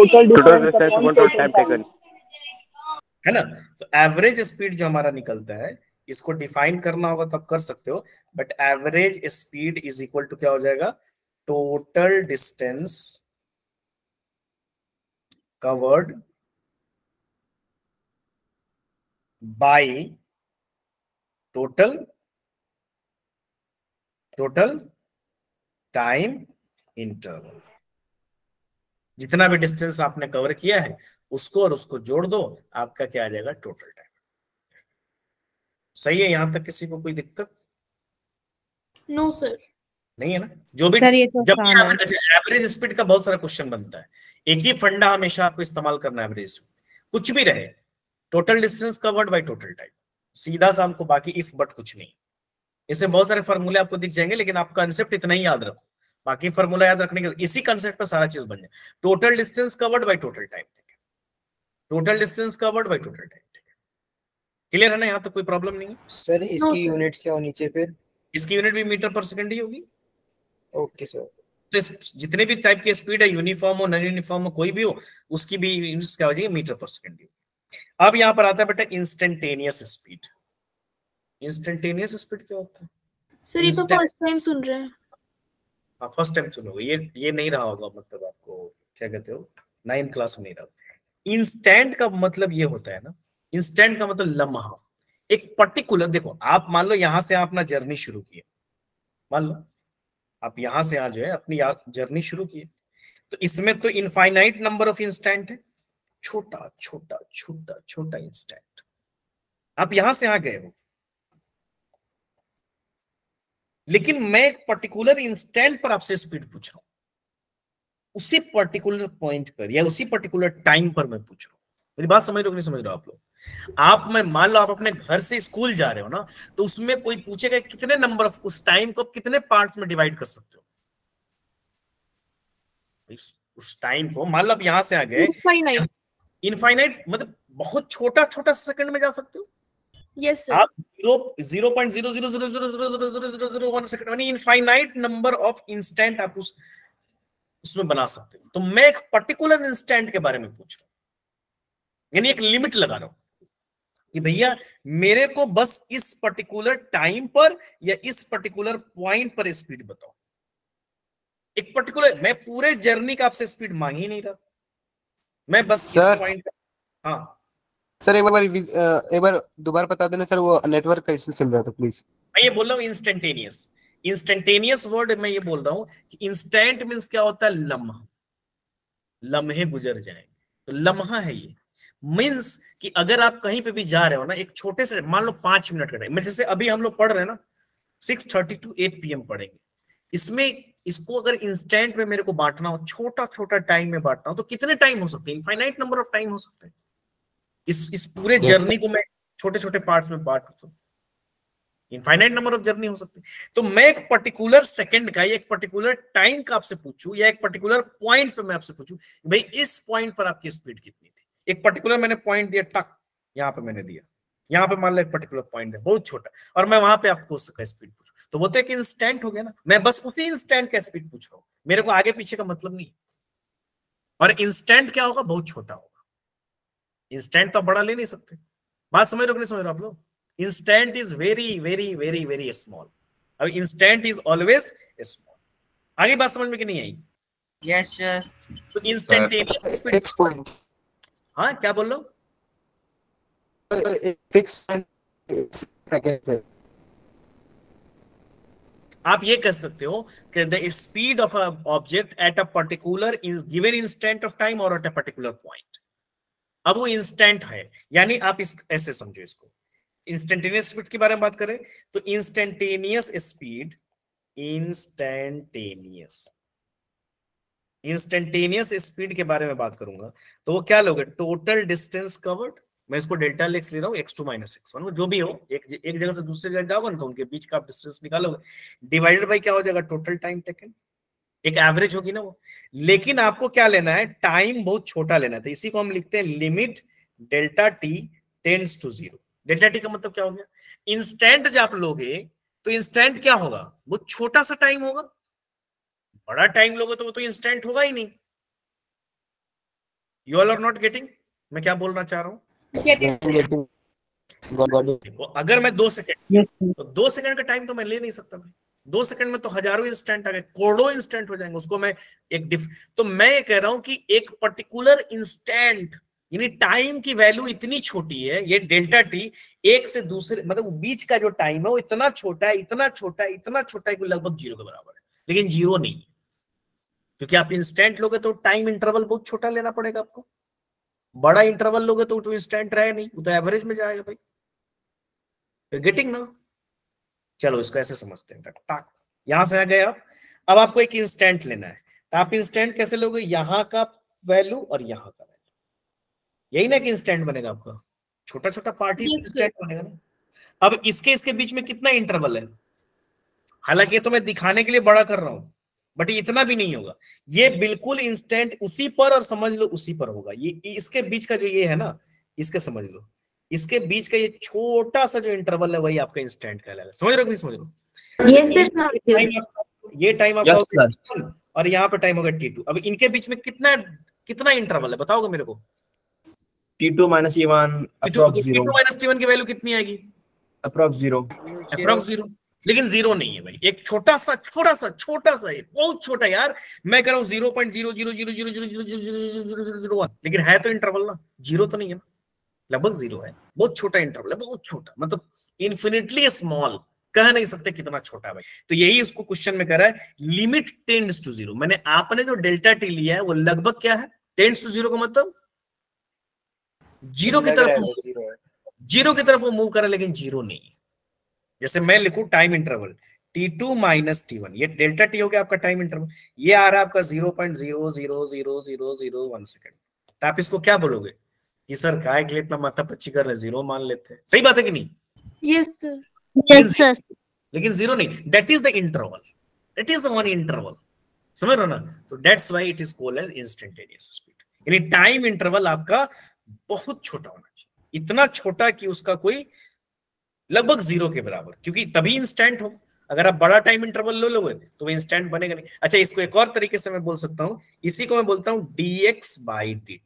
है ना? तो एवरेज स्पीड जो हमारा निकलता है, इसको डिफाइन करना होगा तो आप कर सकते हो, but average speed is equal to क्या हो जाएगा? Total distance covered by total time interval. जितना भी डिस्टेंस आपने कवर किया है उसको और उसको जोड़ दो, आपका क्या आ जाएगा? Total time. सही है? यहां तक किसी को कोई दिक्कत? No sir. नहीं है ना? जो भी सर ये तो जब आसान है। एवरेज स्पीड का बहुत सारा क्वेश्चन बनता है, एक ही फंडा हमेशा आपको इस्तेमाल करना है। एवरेज कुछ भी रहे, total distance covered by total time, सीधा सा हमको, बाकी इफ बट कुछ नहीं। इससे बहुत सारे फॉर्मूले आपको दिख जाएंगे, लेकिन आप कंसेप्ट इतना ही याद रखो, बाकी फॉर्मूला याद रखने के इसी कंसेप्ट पर सारा चीज बन जाए। Total distance covered by total time, total distance covered by total time. Clear है ना? यहाँ तो कोई प्रॉब्लम नहीं है। सर इसकी यूनिट्स क्या होनी चाहिए फिर? इसकी यूनिट भी मीटर पर सेकंड ही होगी। Okay sir. तो जितने भी टाइप की स्पीड है, यूनिफॉर्म हो नॉन यूनिफॉर्म हो कोई भी हो, उसकी भी यूनिट्स क्या हो जाएगी? मीटर पर सेकंड। अब यहाँ पर आता है बेटा इंस्टेंटेनियस स्पीड। इंस्टेंटेनियस स्पीड क्या होता है? सर ये तो फर्स्ट टाइम सुन रहे हैं। हाँ फर्स्ट टाइम सुनोगे। ये नहीं रहा होगा, मतलब आपको क्या कहते हो, 9th क्लास में नहीं रहा। इंस्टेंट का मतलब ये होता है ना, इंस्टेंट का मतलब लम्हा। एक पर्टिकुलर, देखो आप मान लो यहां से आप अपना जर्नी शुरू किए, मान लो आप यहां से जो है अपनी जर्नी शुरू किए, तो इसमें तो इनफाइनाइट नंबर ऑफ इंस्टेंट है, छोटा छोटा छोटा छोटा इंस्टेंट। आप यहां से आ गए हो, लेकिन मैं एक पर्टिकुलर इंस्टेंट पर आपसे स्पीड पूछ रहा हूं, उसी पर्टिकुलर पॉइंट पर या उसी पर्टिकुलर टाइम पर मैं पूछ रहा हूं। मेरी बात समझ रहे हो कि नहीं समझ रहे हो आप लोग? आप मैं मान लो आप अपने घर से स्कूल जा रहे हो ना, तो उसमें कोई पूछेगा कितने नंबर ऑफ, उस टाइम को कितने पार्ट्स में डिवाइड कर सकते हो? उस टाइम को मान लो आप यहां से आ गए, इनफाइनाइट मतलब बहुत छोटा छोटा सेकंड में जा सकते हो। Yes sir. आप 0.000000001 सेकंड यानी इनफाइनाइट नंबर ऑफ इंस्टेंट आप उसमें बना सकते हो। तो मैं एक पर्टिकुलर इंस्टेंट के बारे में पूछ रहा हूं, यानी एक लिमिट लगा रहा हूं कि भैया मेरे को बस इस पर्टिकुलर टाइम पर या इस पर्टिकुलर पॉइंट पर स्पीड बताओ। एक पर्टिकुलर, मैं पूरे जर्नी का आपसे स्पीड मांग ही नहीं रहा, मैं बस इस पॉइंट। हाँ सर एक बार दोबारा बता देना सर, वो नेटवर्क का इशू चल रहा था प्लीज। मैं ये बोल रहा हूँ इंस्टेंटेनियस वर्ड मैं ये बोल रहा हूँ कि इंस्टेंट मींस क्या होता है? लम्हा। लम्हे गुजर जाएंगे। तो लम्हा है ये, मीन्स कि अगर आप कहीं पे भी जा रहे हो ना, एक छोटे से मान लो 5 मिनट का टाइम में, जैसे अभी हम लोग पढ़ रहे हैं ना 6:30 to 8 PM पढ़ेंगे, इसमें इसको अगर इंस्टेंट में मेरे को बांटना हो, छोटा छोटा टाइम में बांटना हो, तो कितने टाइम हो सकते हैं? इनफाइनाइट नंबर ऑफ टाइम हो सकते हैं। इस पूरे जर्नी को मैं छोटे छोटे पार्ट्स में बांट दूं, इनफाइनाइट नंबर ऑफ जर्नी हो सकती है। तो मैं एक पर्टिकुलर सेकंड का या एक पर्टिकुलर टाइम का आपसे पूछूं, या एक पर्टिकुलर पॉइंट पे मैं आपसे पूछूं भाई इस पॉइंट पर आपकी स्पीड कितनी थी, एक पर्टिकुलर मैंने पॉइंट दिया, टक यहाँ पे मैंने दिया, यहाँ पे मान लो एक पर्टिकुलर पॉइंट है बहुत छोटा, और मैं वहां पे आपको उसका स्पीड पूछूं, तो वो तो एक इंस्टेंट हो गया ना। मैं बस उसी इंस्टेंट का स्पीड पूछ रहा हूँ, मेरे को आगे पीछे का मतलब नहीं। और इंस्टेंट क्या होगा? बहुत छोटा होगा। इंस्टेंट तो बड़ा ले नहीं सकते। बात समझ रहे हो कि नहीं समझ रहे आप लोग? Instant is very very very very small. अब इंस्टेंट इज ऑलवेज स्मॉल। आगे बात समझ में कि नहीं आई? Yes sir. तो इंस्टेंटेनियस स्पीड, हाँ क्या बोल लो? आप ये कह सकते हो कि the speed of a object at a particular given instant of time और एट अ पर्टिकुलर पॉइंट। अब वो इंस्टेंट है, यानी आप इस ऐसे समझो इसको, इंस्टेंटेनियस स्पीड के बारे में बात करें तो इंस्टेंटेनियस स्पीड, इंस्टेंटेनियस स्पीड के बारे में बात करूंगा तो वो क्या लोगे? टोटल डिस्टेंस कवर्ड, मैं इसको डेल्टा एक्स ले रहा हूँ, x2 - x1 जो भी हो, एक जगह से दूसरी जगह जाओगे ना तो उनके बीच का आप डिस्टेंस निकालोगे, डिवाइडेड बाय क्या हो जाएगा? टोटल टाइम टेकन, एक एवरेज होगी ना वो। लेकिन आपको क्या लेना है? टाइम बहुत छोटा लेना है, तो इसी को हम लिखते हैं limit delta T tends to 0। Delta T का मतलब क्या हो गया? इंस्टेंट जब आप लोगे तो इंस्टेंट क्या होगा? वो छोटा सा टाइम होगा। बड़ा टाइम लोगे तो वो तो इंस्टेंट होगा ही नहीं। You all are not getting मैं क्या बोलना चाह रहा हूं? देखो अगर मैं 2 सेकंड, तो 2 सेकंड का टाइम तो मैं ले नहीं सकता भाई। 2 सेकंड में तो हजारों इंस्टेंट आ गए, करोड़ों इंस्टेंट हो जाएंगे। उसको मैं तो मैं ये कह रहा हूं कि एक पर्टिकुलर इंस्टेंट, यानी टाइम की वैल्यू इतनी छोटी है, ये डेल्टा टी, एक से दूसरे मतलब बीच का जो टाइम है वो इतना छोटा है, इतना छोटा है, इतना छोटा है कि लगभग 0 के बराबर है। लेकिन 0 नहीं है, क्योंकि आप इंस्टेंट लोगे तो टाइम इंटरवल बहुत छोटा लेना पड़ेगा आपको। बड़ा इंटरवल लोगे तो इंस्टेंट रहे नहीं, वो तो एवरेज में जाएगा भाई। गेटिंग ना? चलो इसको ऐसे समझते हैं, टाक यहां से आ गए आप। अब आपको एक इंस्टेंट लेना है, तो आप इंस्टेंट कैसे लोगे? यहां का वैल्यू और यहां का वैल्यू, यही ना कि इंस्टेंट बनेगा आपका। छोटा छोटा पार्ट ही इंस्टेंट बनेगा ना। अब इसके बीच में कितना इंटरवल है? हालांकि तो मैं दिखाने के लिए बड़ा कर रहा हूं, बट ये इतना भी नहीं होगा। ये बिल्कुल इंस्टेंट उसी पर, और समझ लो उसी पर होगा। ये इसके बीच का जो ये है ना, इसके समझ लो, इसके बीच का ये छोटा सा जो इंटरवल है वही आपका इंस्टेंट कहलाएगा। समझ रहे हो कि नहीं समझ रहे हो? ये टाइम आपका और यहाँ पे टाइम होगा T2। अब इनके बीच में कितना इंटरवल है बताओगे मेरे को? T2 - T1 approx 0। T2 - T1 की वैल्यू कितनी आएगी? अप्रॉक्स 0। अप्रॉक्स 0। लेकिन 0 नहीं है भाई, एक छोटा सा है, बहुत छोटा यार। मैं कह रहा हूँ 0.000000001, लेकिन है तो इंटरवल ना, 0 तो नहीं है ना, लगभग 0 है। बहुत छोटा इंटरवल है, बहुत छोटा, मतलब इन्फिनिटली स्मॉल, कह नहीं सकते कितना छोटा है भाई। तो यही उसको क्वेश्चन में कह रहा है, लिमिट टेंड्स टू 0। मैंने आपने जो डेल्टा टी लिया है वो लगभग क्या है? टेंड्स टू 0 का मतलब 0 की तरफ वो मूव कर रहा है, लेकिन 0 नहीं है। जैसे मैं लिखूं टाइम इंटरवल T2 - T1, ये डेल्टा टी हो गया आपका टाइम इंटरवल, ये आ रहा है आपका 0.0000001 सेकंड। तो आप इसको क्या बोलोगे कि सर काय के लिए इतना माथा पच्ची कर रहे, 0 मान लेते हैं। सही बात है कि नहीं? Yes sir. Yes sir. लेकिन 0 नहीं, that is the interval, that is the one interval. समझ रहे हो ना? तो that's why it is called as instantaneous speed. यानी टाइम इंटरवल आपका बहुत छोटा होना चाहिए, इतना छोटा कि उसका कोई लगभग 0 के बराबर, क्योंकि तभी इंस्टेंट हो। अगर आप बड़ा टाइम इंटरवल ले लोगे तो वो इंस्टेंट बनेगा नहीं। अच्छा, इसको एक और तरीके से मैं बोल सकता हूं, इसी को मैं बोलता हूं dx/dt।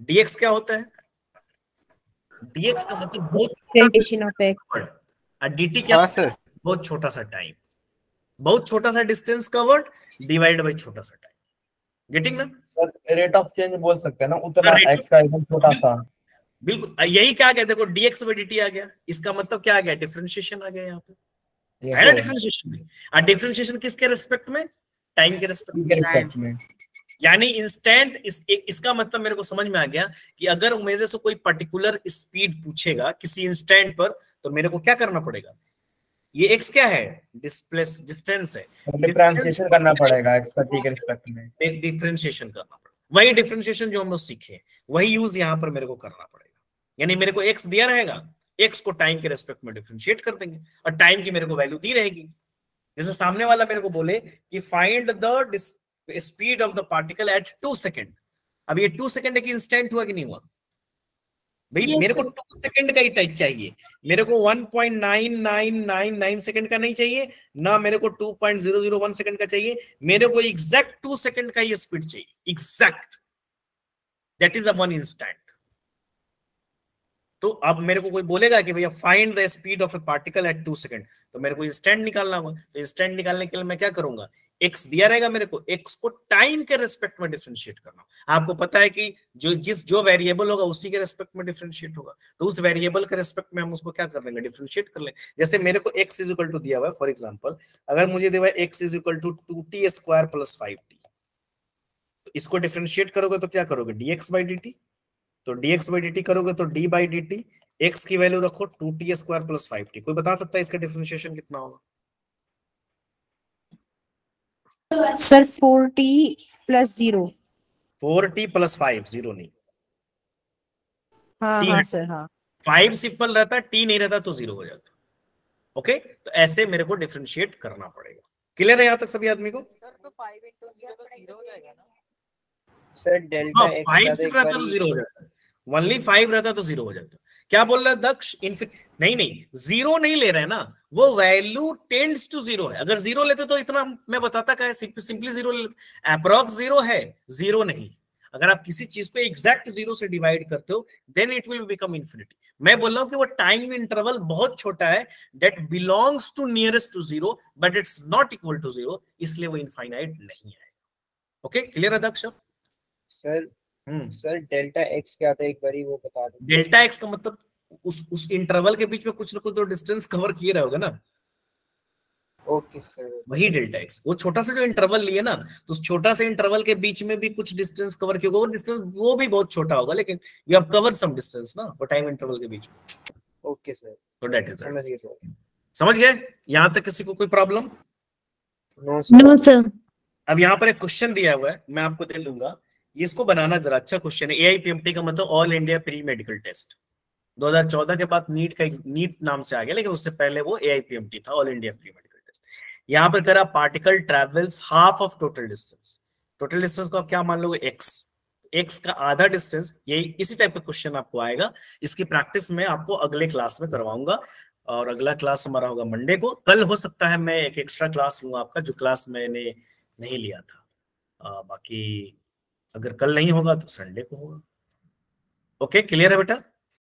dx क्या होता है? dx का मतलब बहुत dt क्या होता है? बहुत छोटा सा टाइम, बहुत छोटा सा डिस्टेंस कवर्ड डिवाइड बाय छोटा सा टाइम। गेटिंग ना? रेट ऑफ चेंज बोल सकते हैं ना, उतना x का एकदम छोटा सा। बिल्कुल यही क्या गया, देखो dx/dt आ गया, इसका मतलब क्या आ गया? डिफरेंशिएशन आ गया यहाँ पे, है ना? डिफरेंशिएशन में, और डिफरेंशिएशन किसके रेस्पेक्ट में? टाइम के रेस्पेक्ट में। यानी इंस्टेंट इसका मतलब मेरे को समझ में आ गया कि अगर मेरे से कोई पर्टिकुलर स्पीड पूछेगा किसी इंस्टेंट पर, तो मेरे को क्या करना पड़ेगा, ये एक्स क्या है, डिस्टेंस है, डिफरेंशिएशन करना पड़ेगा एक्स का t के रिस्पेक्ट में, डिफरेंशिएशन करना पड़ेगा। वही डिफरेंशिएशन जो हम लोग सीखे वही यूज यहाँ पर मेरे को करना पड़ेगा। यानी मेरे को एक्स दिया रहेगा, एक्स को टाइम के रेस्पेक्ट में डिफरेंशिएट कर देंगे और टाइम की मेरे को वैल्यू दी रहेगी। जैसे सामने वाला मेरे को बोले कि find the speed of the particle at 2 second. अब ये 2 सेकेंड एक इंस्टेंट हुआ कि नहीं हुआ भाई? Yes, मेरे को sir. 2 सेकेंड का ही टाइम चाहिए, मेरे को 1.9999 सेकेंड का नहीं चाहिए ना, मेरे को 2.001 सेकेंड का चाहिए, मेरे को एग्जैक्ट 2 सेकेंड का ही स्पीड चाहिए, exact, that is the one instant. तो अब मेरे को कोई बोलेगा कि भैया find the speed of A particle at 2 second, तो मेरे को इंस्टेंट निकालना होगा। तो इंस्टेंट निकालने के लिए मैं क्या करूंगा, एक्स दिया रहेगा मेरे को, एक्स को टाइम के रेस्पेक्ट में डिफरेंशिएट करना। आपको पता है कि जो वेरिएबल होगा उसी के रेस्पेक्ट में डिफरेंशिएट होगा, तो उस वेरिएबल के रेस्पेक्ट में हम उसको क्या कर लेंगे, डिफरेंशिएट कर लेंगे। जैसे मेरे को एक्स इज इक्वल टू दिया हुआ है, फॉर एग्जांपल अगर मुझे दिया हुआ है x is equal to 2t square plus 5t, तो इसको डिफरेंशिएट करोगे तो क्या करोगे, dx बाई dt, तो dx बाई dt करोगे तो d बाई dt, x की वैल्यू रखो 2t स्क्वायर प्लस 5t। कोई बता सकता है इसका डिफरेंशिएशन कितना होगा? Sir 4t plus 0। 4t plus 5, 0 नहीं। हाँ t हाँ सर हाँ। 5 सिंपल रहता है, t नहीं रहता तो 0 हो जाता। ओके, तो ऐसे मेरे को डिफरेंशिएट करना पड़ेगा। क्लियर है यहाँ तक सभी आदमी को? सर डेल्टा हाँ, x 5 सिर्फ रहता तो 0 हो जाता है, ओनली 5 रहता तो 0 हो जाता। क्या बोल रहा है दक्ष? नहीं 0 नहीं ले रहे हैं ना, वो वैल्यू टेंड्स टू 0 है। अगर 0 लेते तो इतना मैं बताता क्या है, सिंपली 0 ले, अप्रॉक्स 0 है, 0 नहीं। अगर आप किसी चीज पे एग्जैक्ट 0 से डिवाइड करते हो then it will become infinity. मैं बोल रहा हूं कि वो टाइम इंटरवल बहुत छोटा है, that belongs to nearest to 0 but it's not equal to 0, इसलिए वो इनफाइनाइट नहीं है। ओके, क्लियर है दक्ष? सर डेल्टा x क्या था, एक बारी वो बता दो। डेल्टा x का मतलब उस इंटरवल के बीच में कुछ ना कुछ तो डिस्टेंस कवर किए रहोगे ना। ओके सर, वही डेल्टा x, वो छोटा सा जो इंटरवल लिए ना, तो उस छोटा से इंटरवल के बीच में भी कुछ डिस्टेंस कवर किया होगा। वो डिस्टेंस वो भी बहुत छोटा होगा, लेकिन you have cover some distance ना, वो टाइम इंटरवल के बीच में। ओके सर, तो दैट इज समझ गए सर। समझ गए यहाँ तक? किसी को कोई प्रॉब्लम? No sir. अब यहाँ पर एक क्वेश्चन दिया हुआ है, मैं आपको दे दूंगा, इसको बनाना जरा। अच्छा क्वेश्चन है, AIPMT का मतलब all India pre medical test. 2014 के बाद नीट नाम से आ गया, लेकिन उससे पहले वो AIPMT था, all India pre medical test. यहाँ पर करा particle travels half of total distance. Total distance को आप क्या मान लोगे, एक्स का आधा डिस्टेंस। यही इसी टाइप का क्वेश्चन आपको आएगा। इसकी प्रैक्टिस में आपको अगले क्लास में करवाऊंगा, और अगला क्लास हमारा होगा मंडे को। कल हो सकता है मैं एक एक्स्ट्रा क्लास लूंगा आपका, जो क्लास मैंने नहीं लिया था। बाकी अगर कल नहीं होगा तो संडे को होगा। ओके, क्लियर है बेटा?